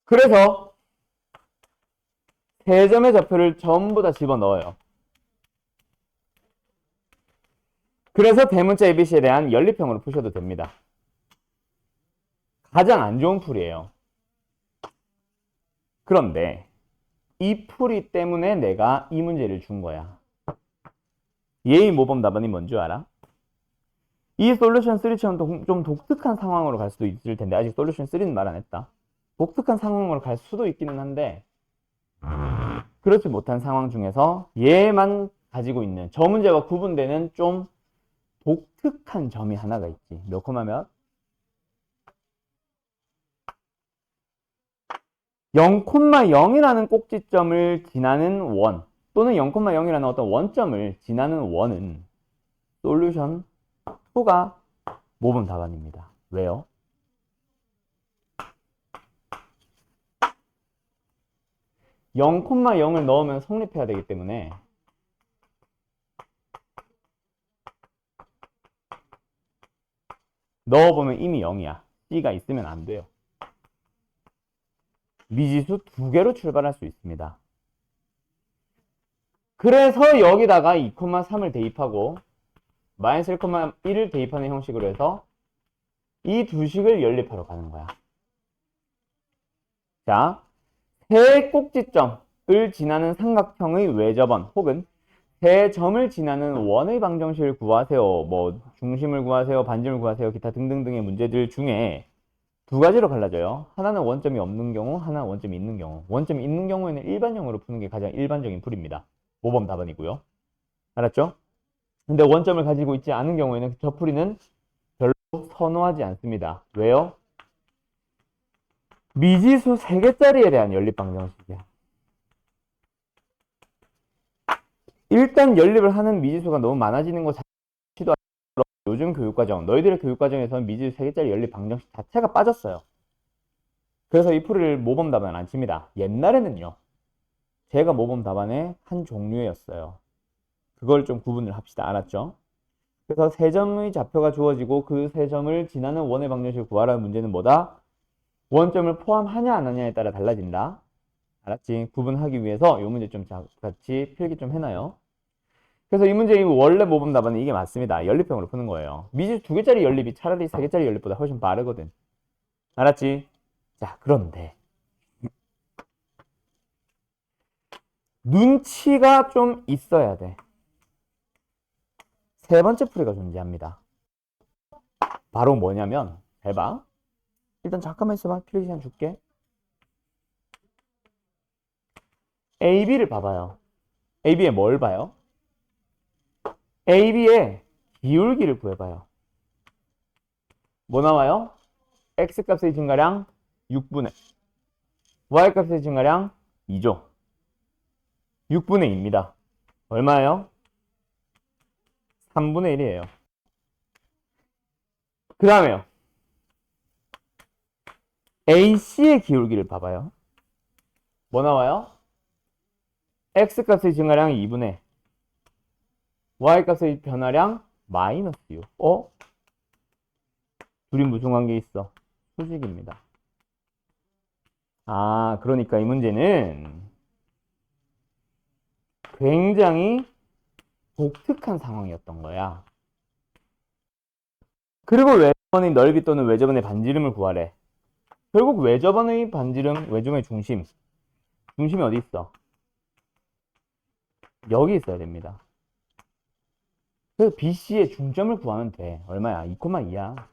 그래서 세 점의 좌표를 전부 다 집어넣어요. 그래서 대문자 ABC에 대한 연립형으로 푸셔도 됩니다. 가장 안 좋은 풀이에요. 그런데 이 풀이 때문에 내가 이 문제를 준 거야. 얘의 모범 답안이 뭔지 알아? 이 솔루션 3처럼 좀 독특한 상황으로 갈 수도 있을 텐데 아직 솔루션 3는 말 안 했다. 독특한 상황으로 갈 수도 있기는 한데 그렇지 못한 상황 중에서 얘만 가지고 있는 저 문제와 구분되는 좀 독특한 점이 하나가 있지. 몇 코마 몇? 0,0이라는 꼭지점을 지나는 원 또는 0,0이라는 어떤 원점을 지나는 원은 솔루션 2가 모범 답안입니다. 왜요? 0,0을 넣으면 성립해야 되기 때문에 넣어보면 이미 0이야. C가 있으면 안 돼요. 미지수 2개로 출발할 수 있습니다. 그래서 여기다가 2,3을 대입하고 마이너스 1,1을 대입하는 형식으로 해서 이 두 식을 연립하러 가는 거야. 자, 세 꼭지점을 지나는 삼각형의 외접원 혹은 세 점을 지나는 원의 방정식을 구하세요. 뭐 중심을 구하세요, 반지름을 구하세요, 기타 등등등의 문제들 중에 두 가지로 갈라져요. 하나는 원점이 없는 경우, 하나는 원점이 있는 경우. 원점이 있는 경우에는 일반형으로 푸는 게 가장 일반적인 풀이입니다. 모범 답안이고요. 알았죠? 근데 원점을 가지고 있지 않은 경우에는 저 풀이는 별로 선호하지 않습니다. 왜요? 미지수 3개짜리에 대한 연립 방정식이야. 일단 연립을 하는 미지수가 너무 많아지는 것 자체도 요즘 교육과정, 너희들의 교육과정에서는 미지수 3개짜리 연립 방정식 자체가 빠졌어요. 그래서 이 풀이를 모범 답안 안 칩니다. 옛날에는요. 제가 모범 답안의 한 종류였어요. 그걸 좀 구분을 합시다. 알았죠? 그래서 세 점의 좌표가 주어지고 그 세 점을 지나는 원의 방정식을 구하라는 문제는 뭐다? 원점을 포함하냐 안 하냐에 따라 달라진다. 알았지? 구분하기 위해서 이 문제 좀 같이 필기 좀 해놔요. 그래서 이 문제의 원래 모범 답안은 이게 맞습니다. 연립형으로 푸는 거예요. 미지수 2개짜리 연립이 차라리 3개짜리 연립보다 훨씬 빠르거든. 알았지? 자, 그런데 눈치가 좀 있어야 돼. 세 번째 풀이가 존재합니다. 바로 뭐냐면, 잘 봐. 일단 잠깐만 있어봐. 필기 시간 줄게. AB를 봐봐요. AB에 뭘 봐요? AB의 기울기를 구해봐요. 뭐 나와요? X값의 증가량 6분의 Y값의 증가량 2죠. 6분의 2입니다. 얼마예요? 3분의 1이에요. 그 다음에요. AC의 기울기를 봐봐요. 뭐 나와요? X값의 증가량 2분의 Y값의 변화량 마이너스 6. 둘이 무슨 관계 있어? 수직입니다. 아, 그러니까 이 문제는 굉장히 독특한 상황이었던 거야. 그리고 외접원의 넓이 또는 외접원의 반지름을 구하래. 결국 외접원의 반지름, 외접원의 중심이 어디 있어? 여기 있어야 됩니다. 그래서 BC의 중점을 구하면 돼. 얼마야? 2,2야.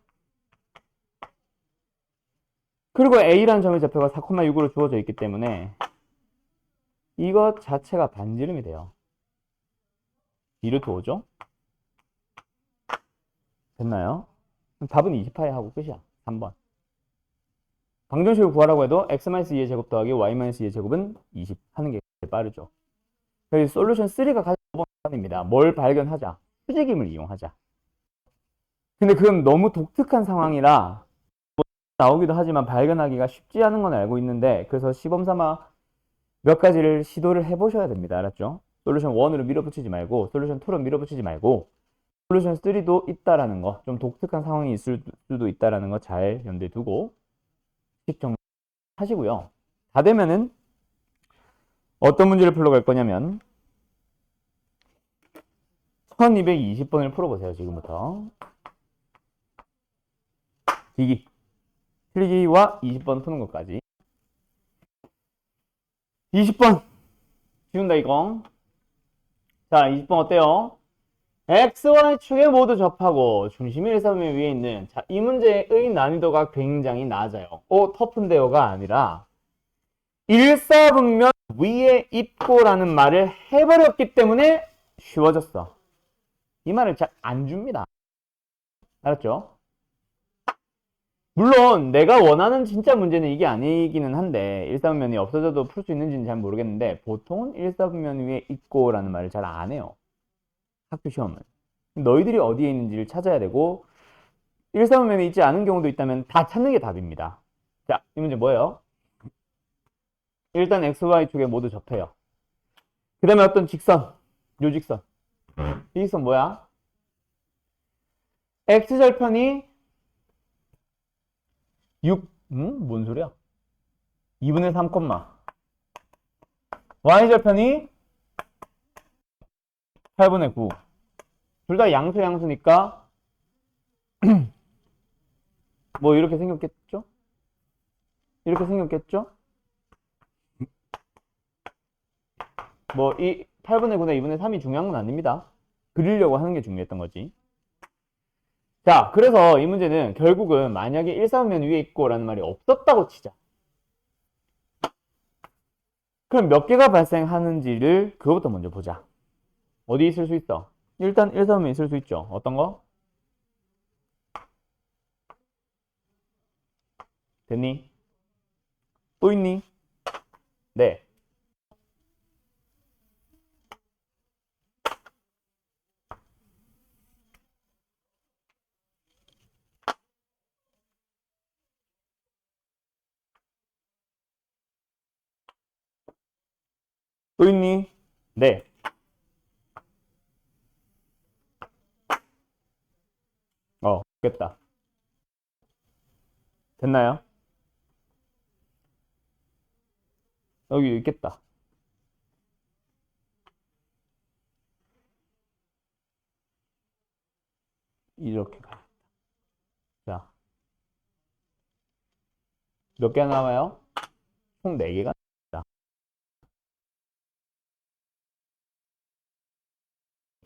그리고 A라는 점의 좌표가 4,6으로 주어져 있기 때문에 이것 자체가 반지름이 돼요. B루트 5죠? 됐나요? 답은 20파이 하고 끝이야. 3번. 방정식을 구하라고 해도 x-2의 제곱 더하기 y-2의 제곱은 20 하는 게 제일 빠르죠. 그래서 솔루션 3가 가장 모범입니다. 뭘 발견하자? 수직임을 이용하자. 근데 그건 너무 독특한 상황이라 나오기도 하지만 발견하기가 쉽지 않은 건 알고 있는데 그래서 시범 삼아 몇 가지를 시도를 해보셔야 됩니다. 알았죠? 솔루션 1으로 밀어붙이지 말고 솔루션 2로 밀어붙이지 말고 솔루션 3도 있다라는 거, 좀 독특한 상황이 있을 수도 있다라는 거 잘 염두에 두고 하시고요. 다 되면은 어떤 문제를 풀러갈 거냐면 1220번을 풀어보세요. 지금부터 기기 필기와 20번 푸는 것까지 20번 쉬운다 이거. 자, 20번 어때요? X, Y축에 모두 접하고 중심이 1,4분면 위에 있는 자, 이 문제의 난이도가 굉장히 낮아요. 터프인데요가 아니라 1,4분면 위에 있고라는 말을 해버렸기 때문에 쉬워졌어. 이 말을 잘 안 줍니다. 알았죠? 물론 내가 원하는 진짜 문제는 이게 아니기는 한데 1사분면이 없어져도 풀 수 있는지는 잘 모르겠는데 보통은 1사분면 위에 있고 라는 말을 잘 안 해요. 학교 시험은. 너희들이 어디에 있는지를 찾아야 되고 1사분면이 있지 않은 경우도 있다면 다 찾는 게 답입니다. 자, 이 문제 뭐예요? 일단 XY축에 모두 접해요. 그 다음에 어떤 직선, 요 직선. 이 직선 뭐야? X절편이 6, 뭔 소리야? 2분의 3, Y절편이 8분의 9. 둘 다 양수니까 뭐 이렇게 생겼겠죠? 이렇게 생겼겠죠? 뭐 이 8분의 9나 2분의 3이 중요한 건 아닙니다. 그리려고 하는 게 중요했던 거지. 자, 그래서 이 문제는 결국은 만약에 1사분면 위에 있고 라는 말이 없었다고 치자. 그럼 몇 개가 발생하는지를 그거부터 먼저 보자. 어디 있을 수 있어? 일단 1사분면 있을 수 있죠. 어떤 거? 됐니? 또 있니? 네. 또 있니? 네. 됐다. 됐나요? 여기 있겠다. 이렇게 가. 자, 몇 개가 남아요? 총 4개가 남습니다.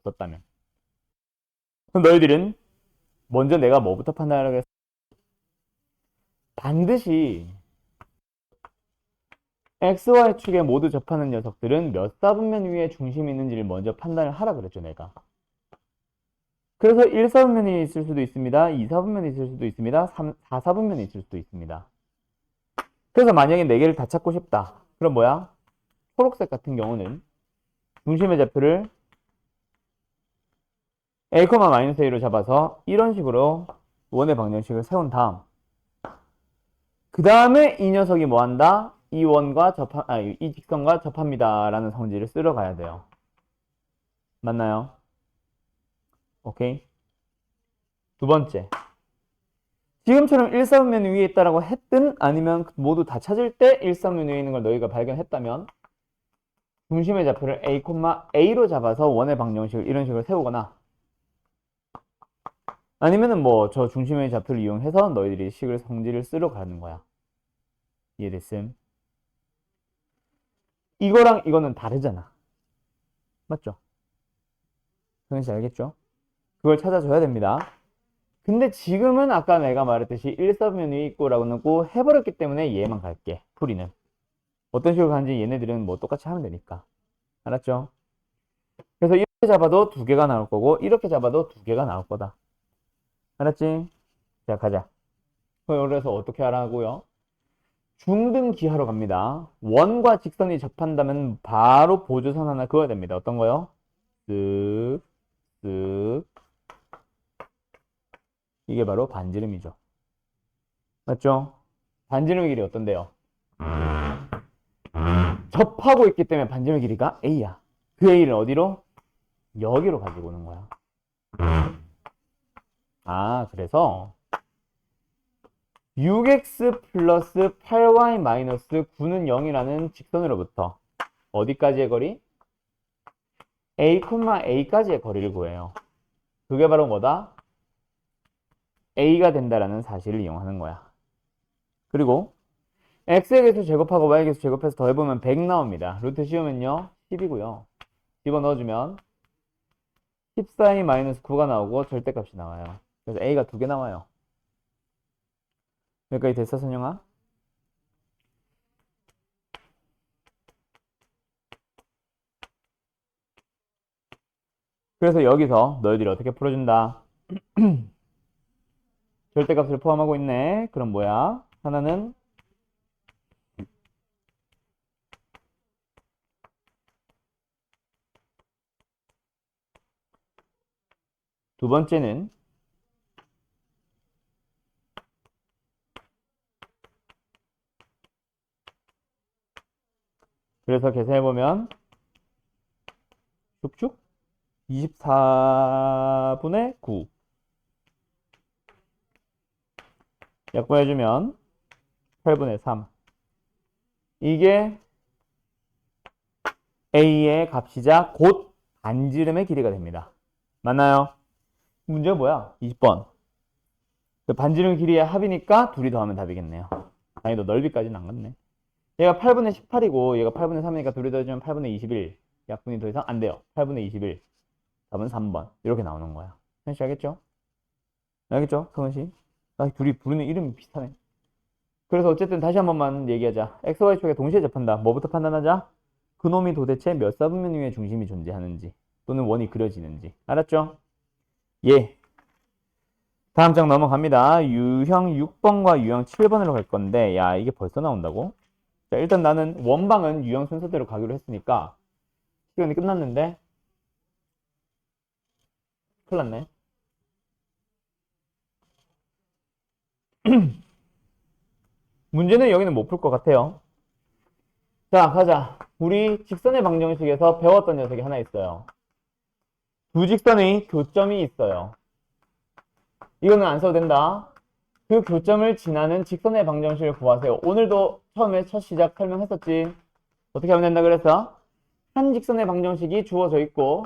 없었다면. 그럼 너희들은 먼저 내가 뭐부터 판단하라고 했어? 반드시 XY축에 모두 접하는 녀석들은 몇 사분면 위에 중심이 있는지를 먼저 판단을 하라 그랬죠, 내가. 그래서 1사분면이 있을 수도 있습니다. 2사분면이 있을 수도 있습니다. 4사분면이 있을 수도 있습니다. 그래서 만약에 4개를 다 찾고 싶다. 그럼 뭐야? 초록색 같은 경우는 중심의 좌표를 A,-A로 잡아서 이런 식으로 원의 방정식을 세운 다음 그 다음에 이 녀석이 뭐한다? 이 원과 이 직선과 접합니다 라는 성질을 쓸어 가야 돼요. 맞나요? 오케이. 두 번째, 지금처럼 1사분면 위에 있다라고 했든 아니면 모두 다 찾을 때 1사분면 위에 있는 걸 너희가 발견했다면 중심의 좌표를 A,A로 잡아서 원의 방정식을 이런 식으로 세우거나 아니면은 뭐 저 중심의 좌표를 이용해서 너희들이 식을 성질을 쓰러 가는 거야. 이해됐음? 이거랑 이거는 다르잖아. 맞죠? 그런지 알겠죠? 그걸 찾아줘야 됩니다. 근데 지금은 아까 내가 말했듯이 1사분면 위에 있고라고 놓고 해버렸기 때문에 얘만 갈게. 풀이는. 어떤 식으로 가는지 얘네들은 뭐 똑같이 하면 되니까. 알았죠? 그래서 이렇게 잡아도 2개가 나올 거고 이렇게 잡아도 2개가 나올 거다. 알았지? 자, 가자. 그래서 어떻게 하라고요? 중등기하로 갑니다. 원과 직선이 접한다면 바로 보조선 하나 그어야 됩니다. 어떤 거요? 쓱, 쓱. 이게 바로 반지름이죠. 맞죠? 반지름의 길이 어떤데요? 접하고 있기 때문에 반지름의 길이가 A야. 그 A를 어디로? 여기로 가지고 오는 거야. 그래서 6x 플러스 8y 마이너스 9는 0이라는 직선으로부터 어디까지의 거리? A, A까지의 거리를 구해요. 그게 바로 뭐다? A가 된다라는 사실을 이용하는 거야. 그리고 x의 개수 제곱하고 y의 개수 제곱해서 더해보면 100 나옵니다. 루트 씌우면요 10이고요. 집어넣어주면 14의 마이너스 9가 나오고 절대값이 나와요. 그래서 A가 2개 나와요. 여기까지 됐어, 선영아? 그래서 여기서 너희들이 어떻게 풀어준다? 절대값을 포함하고 있네. 그럼 뭐야? 하나는 두 번째는 그래서 계산해보면 쭉쭉 24분의 9 약분해주면 8분의 3 이게 A의 값이자 곧 반지름의 길이가 됩니다. 맞나요? 문제가 뭐야? 20번. 그 반지름 길이의 합이니까 둘이 더하면 답이겠네요. 난이도 넓이까지는 안 갔네. 얘가 8분의 18이고 얘가 8분의 3이니까 둘이 더해주면 8분의 21. 약분이 더 이상 안 돼요. 8분의 21. 답은 3번. 이렇게 나오는 거야. 현씨 알겠죠? 알겠죠? 성은씨? 나 둘이 부르는 이름이 비슷하네. 그래서 어쨌든 다시 한 번만 얘기하자. x, y 축에 동시에 접한다. 뭐부터 판단하자? 그놈이 도대체 몇 사분면 위에 중심이 존재하는지 또는 원이 그려지는지. 알았죠? 예. 다음 장 넘어갑니다. 유형 6번과 유형 7번으로 갈 건데 야 이게 벌써 나온다고? 자 일단 나는 원방은 유형 순서대로 가기로 했으니까 시간이 끝났는데 큰일 났네. 문제는 여기는 못 풀 것 같아요. 자 가자. 우리 직선의 방정식에서 배웠던 녀석이 하나 있어요. 두 직선의 교점이 있어요. 이거는 안 써도 된다. 그 교점을 지나는 직선의 방정식을 구하세요. 오늘도 처음에 첫 시작 설명했었지. 어떻게 하면 된다 그랬어? 한 직선의 방정식이 주어져 있고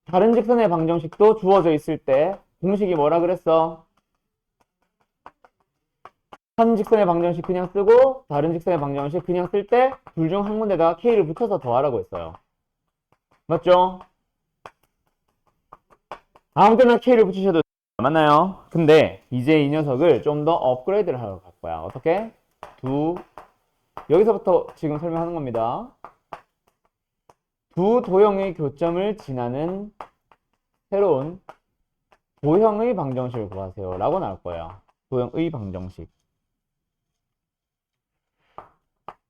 다른 직선의 방정식도 주어져 있을 때 공식이 뭐라 그랬어? 한 직선의 방정식 그냥 쓰고 다른 직선의 방정식 그냥 쓸 때 둘 중 한 군데다가 k를 붙여서 더하라고 했어요. 맞죠? 아무 때나 k를 붙이셔도 맞나요? 근데 이제 이 녀석을 좀 더 업그레이드를 하러 갈 거야. 어떻게? 여기서부터 지금 설명하는 겁니다. 두 도형의 교점을 지나는 새로운 도형의 방정식을 구하세요 라고 나올 거예요. 도형의 방정식.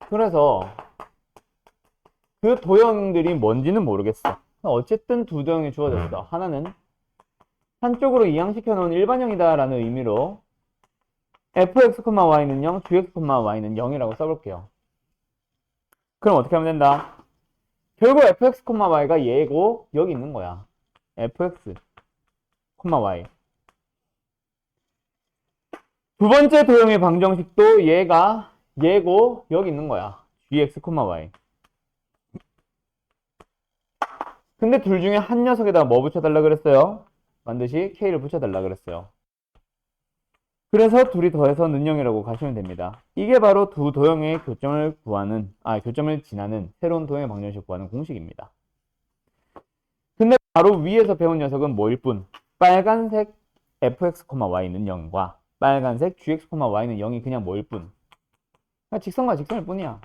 그래서 그 도형들이 뭔지는 모르겠어. 어쨌든 두 도형이 주어졌어. 하나는 한쪽으로 이항시켜 놓은 일반형이다 라는 의미로 fx, y는 0, gx, y는 0이라고 써볼게요. 그럼 어떻게 하면 된다? 결국 fx, y가 얘고 여기 있는 거야. fx, y. 두 번째 도형의 방정식도 얘고 여기 있는 거야. gx, y. 근데 둘 중에 한 녀석에다가 뭐 붙여달라 그랬어요? 반드시 k를 붙여달라 그랬어요. 그래서 둘이 더해서 는영이라고 가시면 됩니다. 이게 바로 두 도형의 교점을 지나는 새로운 도형의 방정식 구하는 공식입니다. 근데 바로 위에서 배운 녀석은 뭐일 뿐? 빨간색 fx, y는 0과 빨간색 gx, y는 0이 그냥 뭐일 뿐? 그냥 직선과 직선일 뿐이야.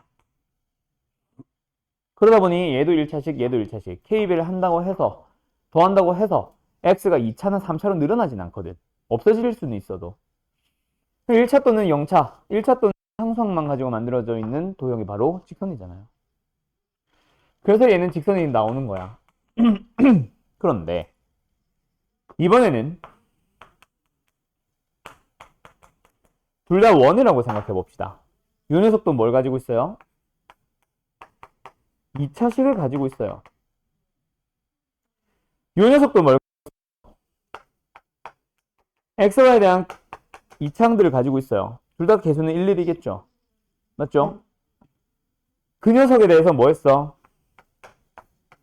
그러다 보니 얘도 1차식, 얘도 1차식. k배를 한다고 해서 더한다고 해서 x가 2차나 3차로 늘어나진 않거든. 없어질 수는 있어도. 1차 또는 0차, 1차 또는 상수항만 가지고 만들어져 있는 도형이 바로 직선이잖아요. 그래서 얘는 직선이 나오는 거야. 그런데 이번에는 둘 다 원이라고 생각해 봅시다. 이 녀석도 뭘 가지고 있어요? 2차식을 가지고 있어요. 이 녀석도 뭘 xy에 대한 이차항들을 가지고 있어요. 둘 다 개수는 1, 1이겠죠. 맞죠? 그 녀석에 대해서 뭐 했어?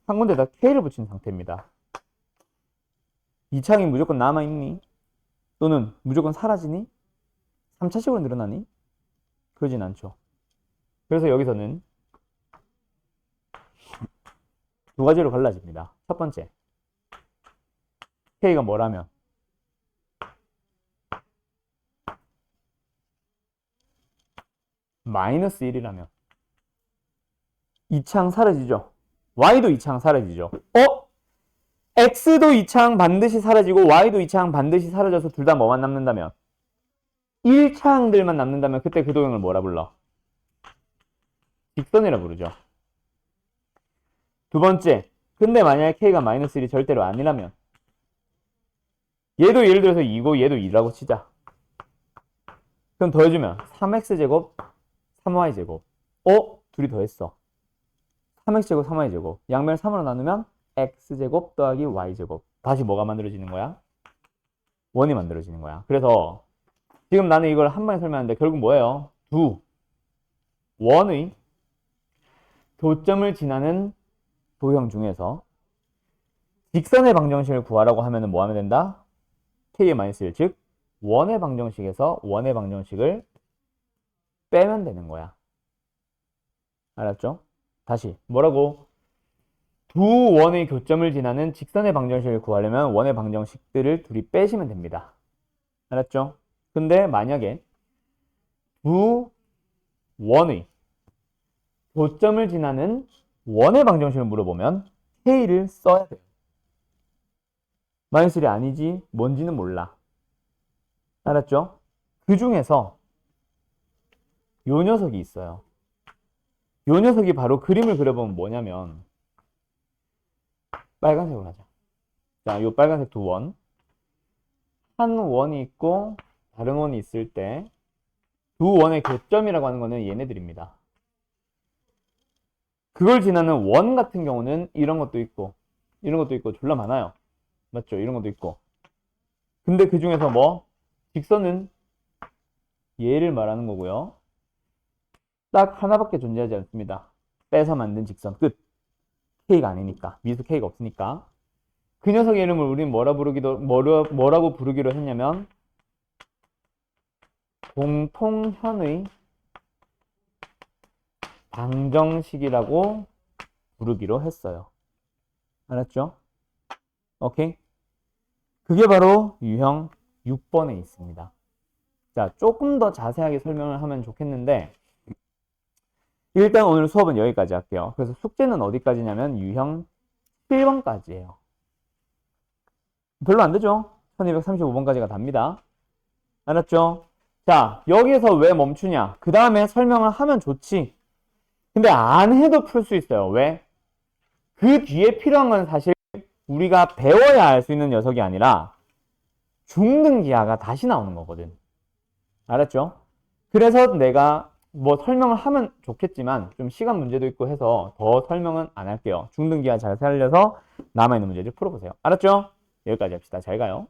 한 군데다 k를 붙인 상태입니다. 이차항이 무조건 남아있니? 또는 무조건 사라지니? 3차식으로 늘어나니? 그러진 않죠. 그래서 여기서는 두 가지로 갈라집니다. 첫 번째, k가 뭐라면 마이너스 1이라면 이차항 사라지죠. y도 이차항 사라지죠. x도 2차항 반드시 사라지고 y도 2차항 반드시 사라져서 둘 다 뭐만 남는다면? 1차항들만 남는다면 그때 그 도형을 뭐라 불러? 직선이라 부르죠. 두 번째, 근데 만약에 k가 마이너스 1이 절대로 아니라면 얘도 예를 들어서 2고 얘도 2라고 치자. 그럼 더해주면 3x제곱 3y제곱 둘이 더했어. 3x제곱 3y제곱 양변을 3으로 나누면 x제곱 더하기 y제곱 다시 뭐가 만들어지는 거야? 원이 만들어지는 거야. 그래서 지금 나는 이걸 한 번에 설명하는데 결국 뭐예요? 두 원의 교점을 지나는 도형 중에서 직선의 방정식을 구하라고 하면 뭐 하면 된다? k의 마이너스 1, 즉 원의 방정식에서 원의 방정식을 빼면 되는 거야. 알았죠? 다시 뭐라고? 두 원의 교점을 지나는 직선의 방정식을 구하려면 원의 방정식들을 둘이 빼시면 됩니다. 알았죠? 근데 만약에 두 원의 교점을 지나는 원의 방정식을 물어보면 k를 써야 돼요. 마이너스 1이 아니지 뭔지는 몰라. 알았죠? 그 중에서 요 녀석이 있어요. 요 녀석이 바로 그림을 그려보면 뭐냐면 빨간색으로 하자. 자, 요 빨간색 두 원. 한 원이 있고 다른 원이 있을 때 두 원의 교점이라고 하는 거는 얘네들입니다. 그걸 지나는 원 같은 경우는 이런 것도 있고 이런 것도 있고 졸라 많아요. 맞죠? 이런 것도 있고. 근데 그 중에서 뭐 직선은 얘를 말하는 거고요. 딱 하나밖에 존재하지 않습니다. 빼서 만든 직선 끝. k가 아니니까. 미수 k가 없으니까. 그 녀석의 이름을 우리는 뭐라고 부르기로 했냐면 공통현의 방정식이라고 부르기로 했어요. 알았죠? 오케이? 그게 바로 유형 6번에 있습니다. 자, 조금 더 자세하게 설명을 하면 좋겠는데 일단 오늘 수업은 여기까지 할게요. 그래서 숙제는 어디까지냐면 유형 7번까지예요. 별로 안 되죠? 1235번까지가 답니다. 알았죠? 자, 여기서 왜 멈추냐? 그 다음에 설명을 하면 좋지. 근데 안 해도 풀 수 있어요. 왜? 그 뒤에 필요한 건 사실 우리가 배워야 알 수 있는 녀석이 아니라 중등기하가 다시 나오는 거거든. 알았죠? 그래서 내가 뭐 설명을 하면 좋겠지만 좀 시간 문제도 있고 해서 더 설명은 안 할게요. 중등기하 잘 살려서 남아있는 문제들 풀어보세요. 알았죠? 여기까지 합시다. 잘 가요.